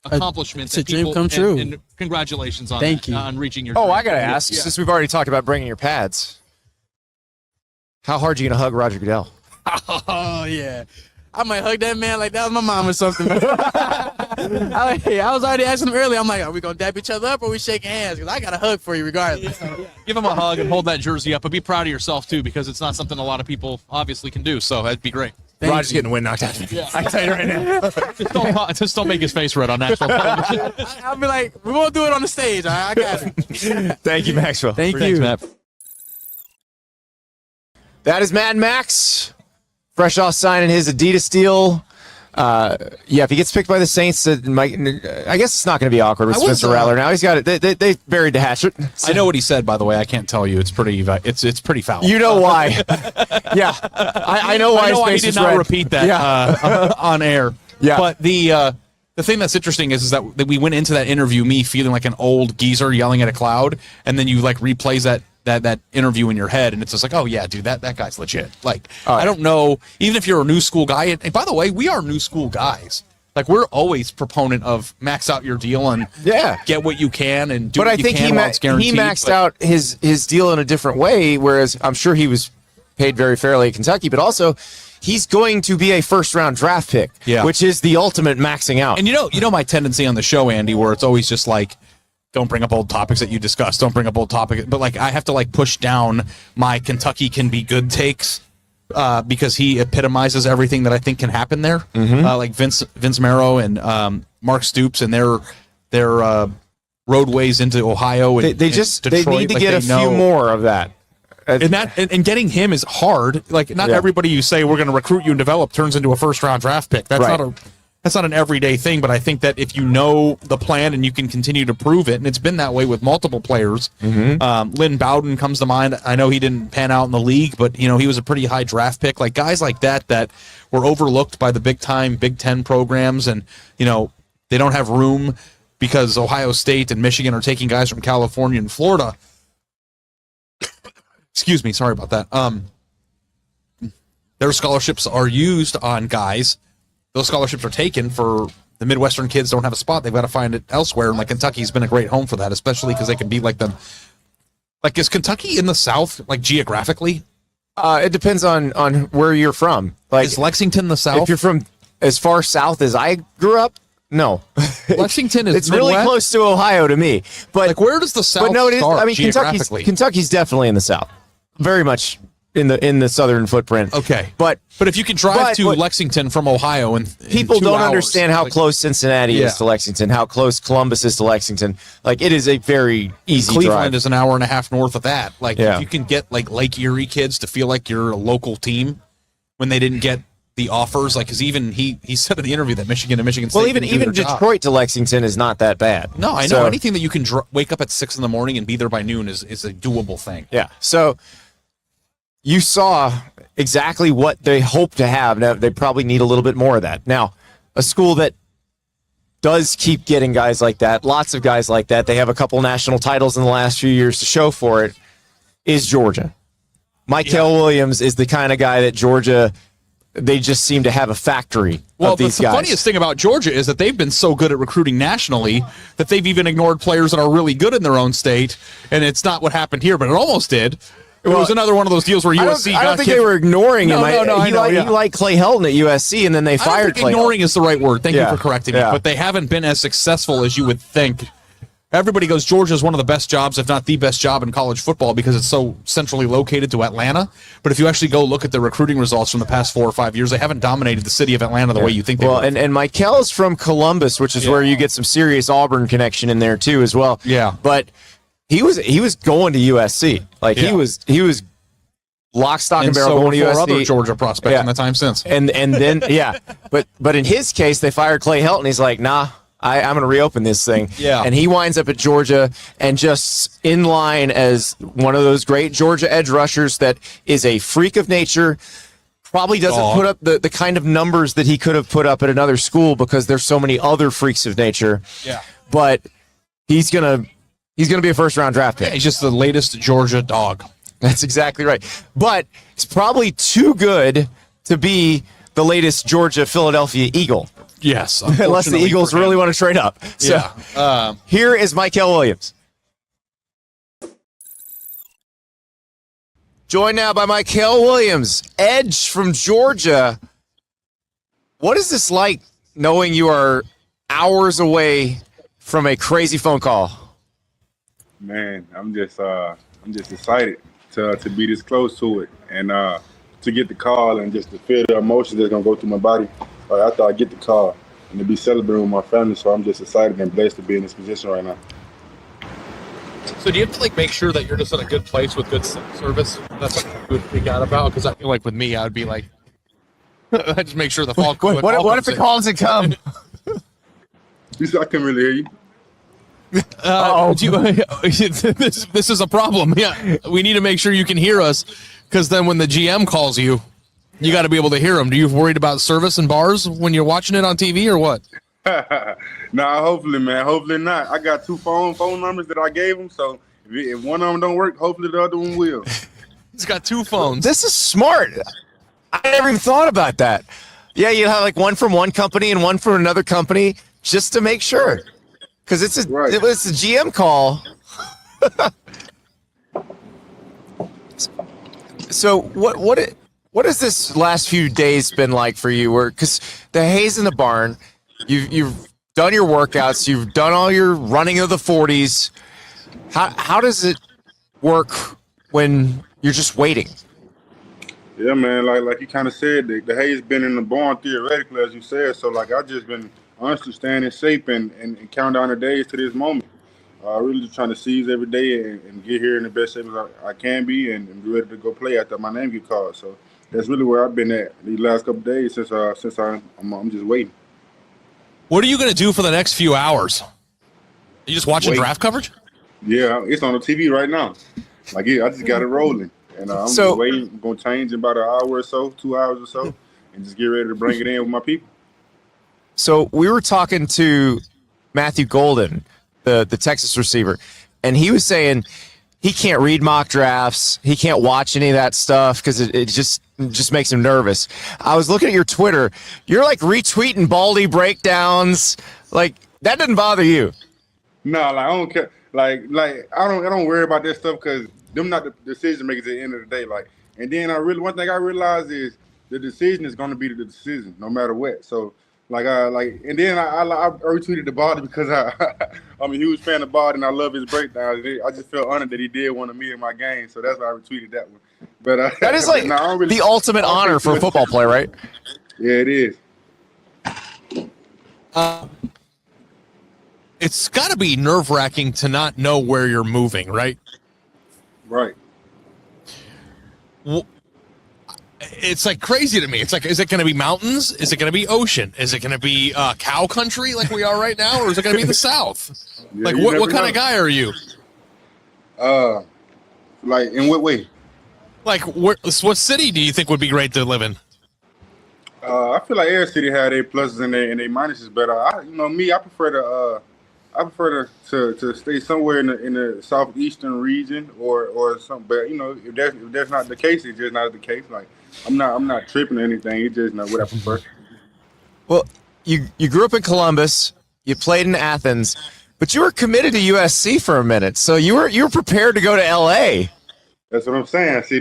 accomplishment. It's a dream come true. And congratulations on Thank that, you. on reaching your Oh, dream. I gotta ask, Yeah. since we've already talked about bringing your pads, how hard are you gonna hug Roger Goodell? Oh yeah. I might hug that man like that was my mom or something. I was already asking him earlier. I'm like, are we gonna dap each other up or are we shaking hands? Because I got a hug for you regardless. Give him a hug and hold that jersey up, but be proud of yourself too, because it's not something a lot of people obviously can do. So that'd be great. Thank Roger's you. getting the wind knocked out of me. I can tell you right now. Just don't make his face red on national television. I'll be like, we won't do it on the stage. All right, I got it. Thank you, Maxwell. Thank Thanks, you. Matt. That is Mad Max, fresh off signing his Adidas deal. Yeah, if he gets picked by the Saints, I guess it's not going to be awkward with I was, Spencer Rattler. Now he's got it. They buried the hatchet. I know what he said, by the way. I can't tell you. It's pretty. It's pretty foul. You know why? Yeah, I know why. I know his why he face did is not red. repeat that Yeah. on air. Yeah. But the thing that's interesting is that we went into that interview me feeling like an old geezer yelling at a cloud, and then you like replays that interview in your head, and it's just like, oh yeah, dude, that guy's legit. Like, I don't know, even if you're a new school guy, and by the way, we are new school guys. Like, we're always proponent of max out your deal and get what you can and do But what I you think can while it's he guaranteed. maxed but- out his deal in a different way, whereas I'm sure he was paid very fairly at Kentucky, but also he's going to be a first-round draft pick, which is the ultimate maxing out. And you know my tendency on the show, Andy, where it's always just like, don't bring up old topics that you discussed. Don't bring up old topics. But like, I have to like push down my Kentucky can be good takes because he epitomizes everything that I think can happen there. Like Vince Marrow and Mark Stoops and their roadways into Ohio. And, they and need Detroit, to like get a few more of that. And getting him is hard. Like, not everybody you say we're going to recruit you and develop turns into a first round draft pick. That's not an everyday thing, but I think that if you know the plan and you can continue to prove it, and it's been that way with multiple players. Lynn Bowden comes to mind. I know he didn't pan out in the league, but he was a pretty high draft pick. Like, guys like that were overlooked by the big time Big Ten programs, and they don't have room because Ohio State and Michigan are taking guys from California and Florida. Excuse me, sorry about that. Their scholarships are used on guys. Those scholarships are taken for the Midwestern kids don't have a spot. They've got to find it elsewhere. And like Kentucky's been a great home for that, especially because they can be like them. Like, is Kentucky in the South, like geographically? It depends on where you're from. Like, is Lexington the South? If you're from as far south as I grew up, no. Lexington is it's really Midwest? close to Ohio to me. But like, where does the South But no, it is. start I mean, Kentucky's definitely in the South. Very much in the southern footprint. Okay, but if you can drive to Lexington from Ohio, and people don't understand how close Cincinnati is to Lexington, how close Columbus is to Lexington. Like, it is a very easy Cleveland drive. is an hour and a half north of that. Like, Yeah. if you can get like Lake Erie kids to feel like you're a local team when they didn't get the offers, like, because even he said in the interview that Michigan and Michigan State. Well, even didn't do their Detroit job. to Lexington is not that bad. No, I know So- anything that you can wake up at 6 a.m. and be there by noon is a doable thing. Yeah. So you saw exactly what they hope to have. Now, they probably need a little bit more of that. Now, a school that does keep getting guys like that, lots of guys like that, they have a couple national titles in the last few years to show for it, is Georgia. Mykel Williams is the kind of guy that Georgia, they just seem to have a factory of these guys. The funniest thing about Georgia is that they've been so good at recruiting nationally that they've even ignored players that are really good in their own state, and it's not what happened here, but it almost did. It was another one of those deals where USC I don't think they were ignoring him. He liked Clay Helton at USC, and then they fired Clay. Ignoring is the right word. Thank you for correcting me. But they haven't been as successful as you would think. Everybody goes, Georgia is one of the best jobs, if not the best job in college football because it's so centrally located to Atlanta. But if you actually go look at the recruiting results from the past 4 or 5 years, they haven't dominated the city of Atlanta the way you think they would. And Mykel is from Columbus, which is where you get some serious Auburn connection in there too as well. Yeah. But he was going to USC. He was lock, stock, and barrel going to USC. Other Georgia prospects in the time since. And then but in his case, they fired Clay Helton. He's like, nah, I'm going to reopen this thing. Yeah. And he winds up at Georgia and just in line as one of those great Georgia edge rushers that is a freak of nature. Probably doesn't put up the kind of numbers that he could have put up at another school because there's so many other freaks of nature. Yeah. But he's gonna be a first round draft pick. Yeah, he's just the latest Georgia dog. That's exactly right. But it's probably too good to be the latest Georgia Philadelphia Eagle. Yes. Unless the Eagles really want to trade up. So here is Mykel Williams. Joined now by Mykel Williams, edge from Georgia. What is this like knowing you are hours away from a crazy phone call? Man, I'm just excited to be this close to it and to get the call and just to feel the emotions that's gonna go through my body. After I get the call and to be celebrating with my family, so I'm just excited and blessed to be in this position right now. So do you have to make sure that you're just in a good place with good service? That's what you would freak out about because I feel like with me, I would be like, I just make sure the call. What if the call doesn't come? I couldn't really hear you. This is a problem. Yeah, we need to make sure you can hear us because then when the GM calls you, you got to be able to hear him. Do you worried about service in bars when you're watching it on TV or what? Nah, hopefully, man. Hopefully not. I got 2 phone numbers that I gave him, so if one of them don't work, hopefully the other one will. He's got 2 phones. This is smart. I never even thought about that. Yeah, you have one from one company and one from another company just to make sure. Because it's a GM call. So what has this last few days been like for you? Because the hay's in the barn, you've done your workouts, you've done all your running of the 40s. How does it work when you're just waiting? Yeah, man. Like you kind of said, the hay's been in the barn theoretically, as you said. So I just been honestly staying in shape and count down the days to this moment. Really just trying to seize every day and get here in the best shape as I can be and be ready to go play after my name get called. So that's really where I've been at these last couple of days since I'm just waiting. What are you going to do for the next few hours? Are you just watching draft coverage? Yeah, it's on the TV right now. I just got it rolling. And I'm just waiting. I'm going to change in about an hour or so, 2 hours or so, and just get ready to bring it in with my people. So we were talking to Matthew Golden, the Texas receiver, and he was saying he can't read mock drafts. He can't watch any of that stuff because it just makes him nervous. I was looking at your Twitter. You're retweeting Baldy breakdowns. That doesn't bother you. No, I don't care. I don't worry about that stuff because them not the decision makers at the end of the day. And then one thing I realized is the decision is going to be the decision no matter what. So and then I retweeted the Baldy because I'm a huge fan of Baldy and I love his breakdowns. I just felt honored that he did one of me in my game, so that's why I retweeted that one. But that is the ultimate honor for a football player, right? Yeah, it is. It's got to be nerve-wracking to not know where you're moving, right? Right. Well, it's crazy to me. It's is it going to be mountains? Is it going to be ocean? Is it going to be cow country like we are right now? Or is it going to be the South? Yeah, what kind of guy are you? In what way? What city do you think would be great to live in? I feel like every city had their pluses and their minuses, but I prefer to stay somewhere in the southeastern region or something. But if that's not the case, it's just not the case. Like I'm not tripping or anything. It's just not what I prefer. Well, you grew up in Columbus, you played in Athens, but you were committed to USC for a minute, so you were prepared to go to LA. That's what I'm saying. See,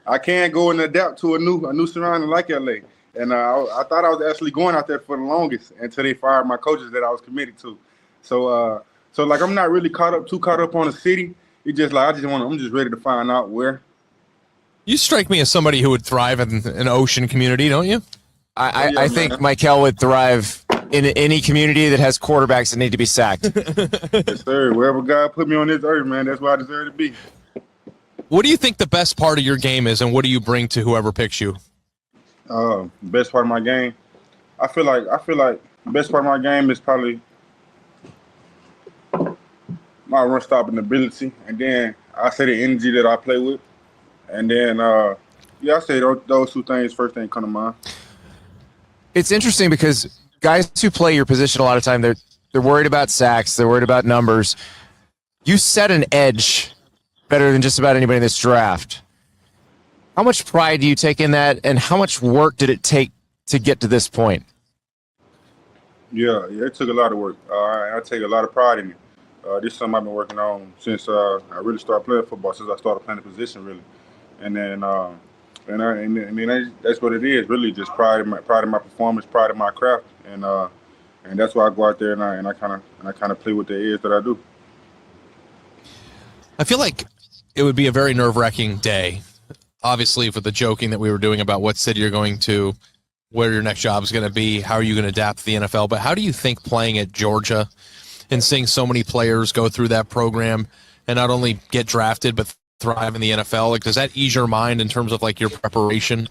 I can't go and adapt to a new surrounding like LA. And I thought I was actually going out there for the longest until they fired my coaches that I was committed to. So I'm not really too caught up on the city. It's just like I'm just ready to find out where. You strike me as somebody who would thrive in an ocean community, don't you? I think Mykel would thrive in any community that has quarterbacks that need to be sacked. Yes, sir. Wherever God put me on this earth, man, that's where I deserve to be. What do you think the best part of your game is, and what do you bring to whoever picks you? Best part of my game, I feel like the best part of my game is probably my run stopping ability, and then I say the energy that I play with, and then I say those two things first thing come to mind. It's interesting because guys who play your position a lot of time, they're worried about sacks, they're worried about numbers. You set an edge better than just about anybody in this draft. How much pride do you take in that, and how much work did it take to get to this point? Yeah, it took a lot of work. I take a lot of pride in it. This is something I've been working on since I really started playing football, since I started playing the position, really. And then that's what it is, really, just pride in my performance, pride in my craft, and that's why I go out there and I kind of play with the edge that I do. I feel like it would be a very nerve-wracking day, obviously, for the joking that we were doing about what city you're going to, where your next job is going to be, how are you going to adapt to the NFL. But how do you think playing at Georgia and seeing so many players go through that program and not only get drafted but thrive in the NFL, like, does that ease your mind in terms of like your preparation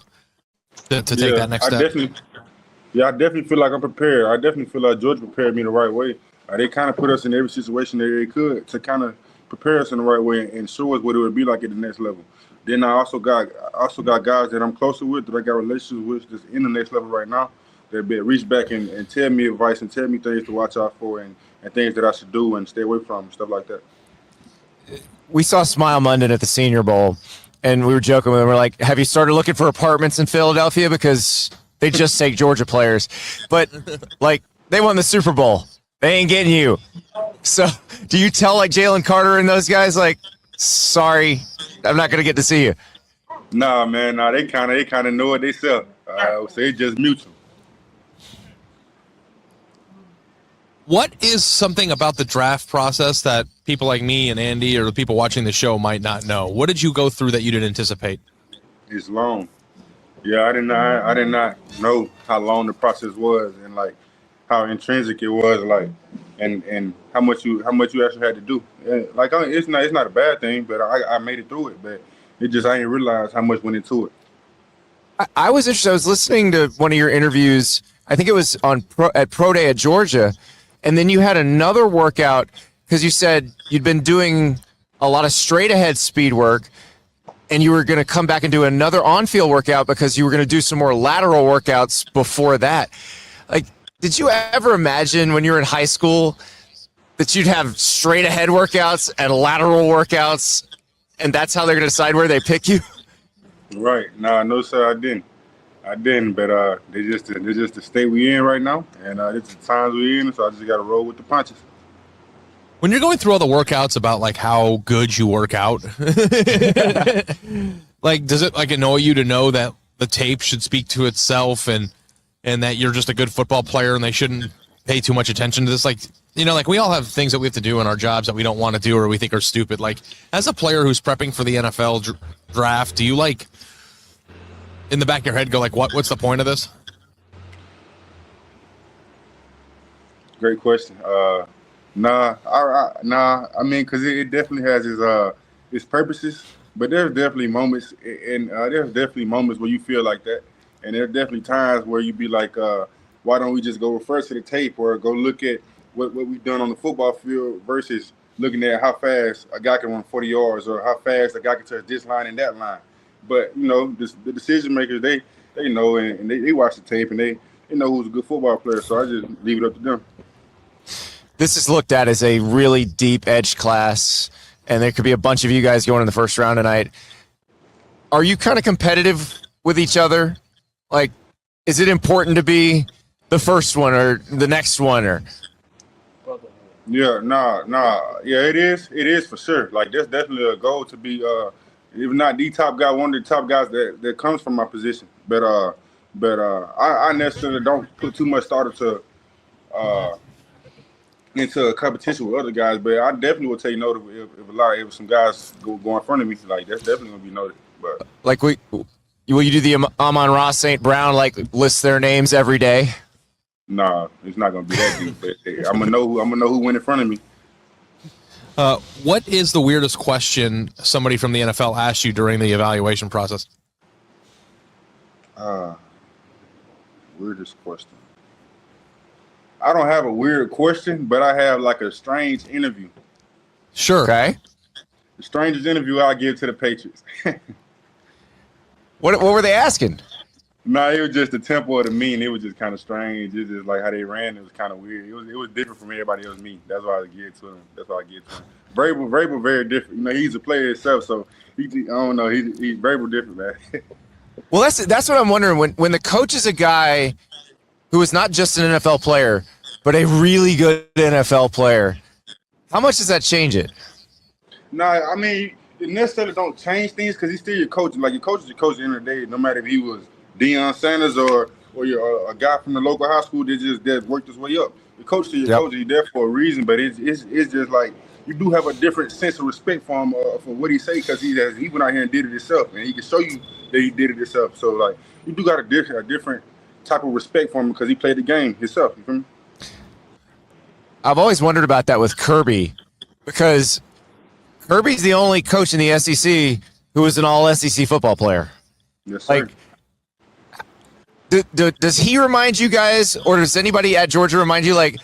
to take that next step? I definitely feel like I'm prepared. I definitely feel like Georgia prepared me the right way. They kind of put us in every situation that they could to kind of prepare us in the right way and show us what it would be like at the next level. Then I also got guys that I'm closer with, that I got relationships with, just in the next level right now, that reach back and tell me advice and tell me things to watch out for and things that I should do and stay away from, stuff like that. We saw Smile Munden at the Senior Bowl, and we were joking with him. We're like, have you started looking for apartments in Philadelphia? Because they just take Georgia players. But, like, they won the Super Bowl. They ain't getting you. So do you tell, like, Jalen Carter and those guys, like, sorry, I'm not going to get to see you? Nah, man. Nah, they kind of know what they sell. So it's just mutual. What is something about the draft process that people like me and Andy or the people watching the show might not know? What did you go through that you didn't anticipate? It's long. Yeah, I did not know how long the process was and like how intrinsic it was, like and how much you actually had to do. Like it's not a bad thing, but I made it through it. But I didn't realize how much went into it. I was interested. I was listening to one of your interviews. I think it was at Pro Day at Georgia. And then you had another workout because you said you'd been doing a lot of straight ahead speed work and you were going to come back and do another on-field workout because you were going to do some more lateral workouts before that. Like, did you ever imagine when you were in high school that you'd have straight ahead workouts and lateral workouts and that's how they're going to decide where they pick you? Right. No, sir, I didn't. But they just the state we in right now, and it's the times we in, so I just got to roll with the punches. When you're going through all the workouts about like how good you work out, like does it like annoy you to know that the tape should speak to itself and that you're just a good football player and they shouldn't pay too much attention to this? Like, you know, like we all have things that we have to do in our jobs that we don't want to do or we think are stupid. Like as a player who's prepping for the NFL draft, do you like in the back of your head go like, what's the point of this? Great question. Nah. I mean, because it definitely has its purposes, but there's definitely moments, and there's definitely moments where you feel like that, and there's definitely times where you be like, why don't we just go refer to the tape or go look at what we've done on the football field versus looking at how fast a guy can run 40 yards or how fast a guy can touch this line and that line. But, you know, the decision makers, they know and they watch the tape and they know who's a good football player. So I just leave it up to them. This is looked at as a really deep edge class, and there could be a bunch of you guys going in the first round tonight. Are you kind of competitive with each other? Like, is it important to be the first one or the next one? Or Yeah, yeah, it is for sure. Like, that's definitely a goal to be, if not the top guy, one of the top guys that comes from my position. But I necessarily don't put too much thought into a competition with other guys. But I definitely will take note of if some guys go in front of me. Like, that's definitely gonna be noted. But like, will you do the Amon-Ra St. Brown, like list their names every day? Nah, it's not gonna be that deep. But I'm gonna know who went in front of me. What is the weirdest question somebody from the NFL asked you during the evaluation process? Weirdest question. I don't have a weird question, but I have like a strange interview. Sure. Okay. The strangest interview I give to the Patriots. What were they asking? Nah, it was just the tempo of the meeting. It was just kind of strange. It's just like how they ran. It was kind of weird. It was different from everybody else's meeting. That's why I give to him. Vrabel very different. You know, he's a player himself, so I don't know. He's Vrabel different, man. Well, that's what I'm wondering. When the coach is a guy who is not just an NFL player, but a really good NFL player, how much does that change it? Nah, I mean, it necessarily don't change things because he's still your coach. Like, your coach is your coach at the end of the day, no matter if he was Deion Sanders or you're a guy from the local high school that worked his way up. The coach is your coach. He's there for a reason, but it's just like you do have a different sense of respect for him for what he say because he went out here and did it himself, and he can show you that he did it himself. So like you do got a different type of respect for him because he played the game himself. You feel me? I've always wondered about that with Kirby because Kirby's the only coach in the SEC who is an all SEC football player. Yes, sir. Like, does he remind you guys, or does anybody at Georgia remind you, like,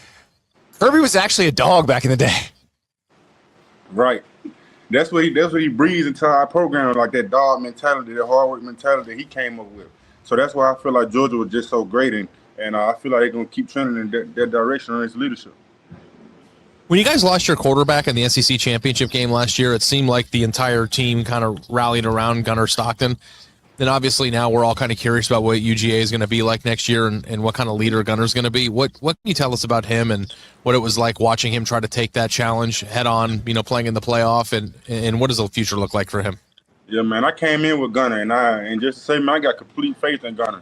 Kirby was actually a dog back in the day? Right. That's what he breathes into our program, like that dog mentality, that hard work mentality that he came up with. So that's why I feel like Georgia was just so great, and I feel like they're going to keep trending in that direction on his leadership. When you guys lost your quarterback in the SEC championship game last year, it seemed like the entire team kind of rallied around Gunnar Stockton. Then obviously now we're all kind of curious about what UGA is going to be like next year and what kind of leader Gunnar's going to be. What can you tell us about him and what it was like watching him try to take that challenge head on, playing in the playoff, and what does the future look like for him? Yeah, man, I came in with Gunnar, and just to say, man, I got complete faith in Gunnar.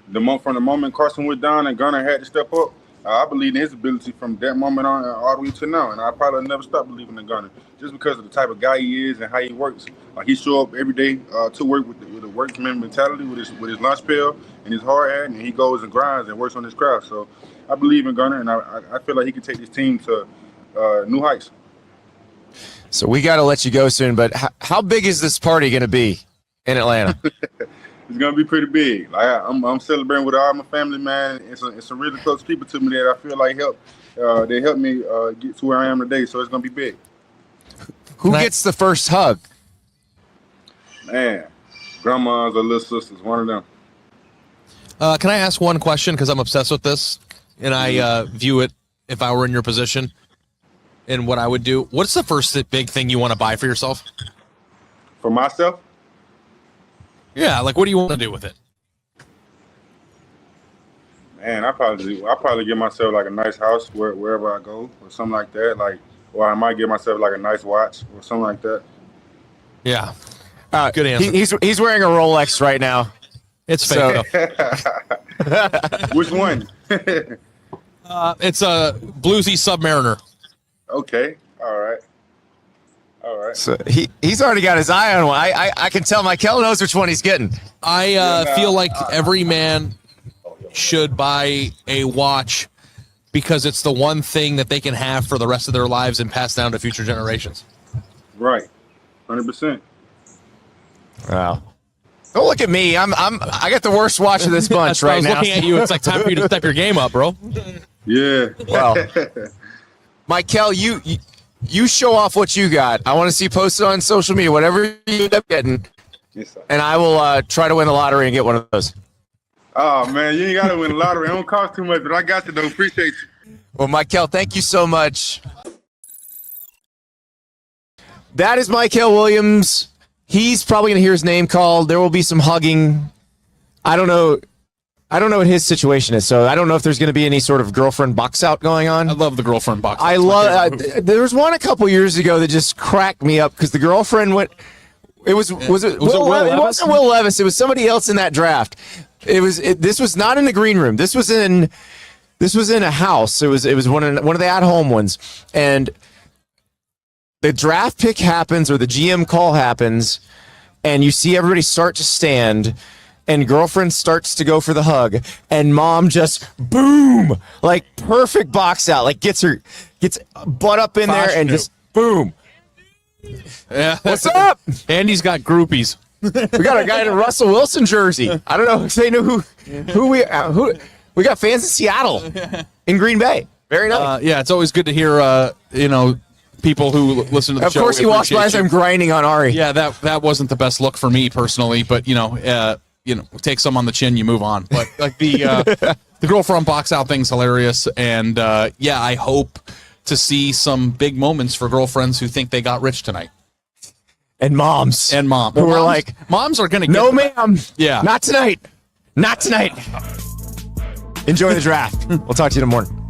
From the moment Carson went down and Gunnar had to step up, I believe in his ability from that moment on all the way to now, and I probably never stop believing in Gunnar just because of the type of guy he is and how he works. He show up every day to work with the workman mentality, with his lunch pail and his hard hat, and he goes and grinds and works on his craft. So I believe in Gunnar, and I feel like he can take this team to new heights. So we got to let you go soon, but how big is this party going to be in Atlanta? It's gonna be pretty big. Like I'm celebrating with all my family, man. It's some really close people to me that I feel like they helped me get to where I am today. So it's gonna be big. Who gets the first hug? Man, grandmas or little sisters, one of them. Can I ask one question? Because I'm obsessed with this, and I view it if I were in your position and what I would do. What's the first big thing you want to buy for yourself? For myself? Yeah, like what do you want to do with it? Man, I probably give myself like a nice house wherever I go or something like that. Like, or I might give myself like a nice watch or something like that. Yeah, good answer. He's wearing a Rolex right now. It's fake. Which one? It's a bluesy Submariner. Okay, all right. So he's already got his eye on one. I can tell Mykel knows which one he's getting. I feel like every man should buy a watch because it's the one thing that they can have for the rest of their lives and pass down to future generations. Right, 100%. Wow. Don't look at me. I got the worst watch of this bunch right now. I was looking at you. It's like time for you to step your game up, bro. Yeah. Well, Mykel, you show off what you got. I want to see posted on social media, whatever you end up getting. Yes, sir. and I will try to win the lottery and get one of those. Oh man, you ain't gotta win the lottery. It don't cost too much, but I got you though. Appreciate you. Well, Mykel, thank you so much. That is Mykel Williams. He's probably going to hear his name called. There will be some hugging. I don't know what his situation is, so I don't know if there's going to be any sort of girlfriend box out going on. I love the girlfriend box. I love. There was one a couple years ago that just cracked me up because the girlfriend went. It was Will Levis? It wasn't Will Levis. It was somebody else in that draft. This was not in the green room. This was in a house. It was one of the at-home ones, and the draft pick happens or the GM call happens, and you see everybody start to stand, and girlfriend starts to go for the hug, and mom just boom, like perfect box out, like gets butt up in there and just boom. Yeah. What's up? Andy's got groupies. We got a guy in a Russell Wilson jersey. I don't know if they know who we got fans in Seattle, in Green Bay. Very nice. Yeah, it's always good to hear people who listen to the show. Of course, he walks by as I'm grinding on Ari. Yeah, that wasn't the best look for me personally, but take some on the chin, you move on. But like the girlfriend box out thing's hilarious, and I hope to see some big moments for girlfriends who think they got rich tonight. And moms. And mom. Who are like, moms are going to no, ma'am. Yeah. Not tonight. Not tonight. Enjoy the draft. We'll talk to you in the morning.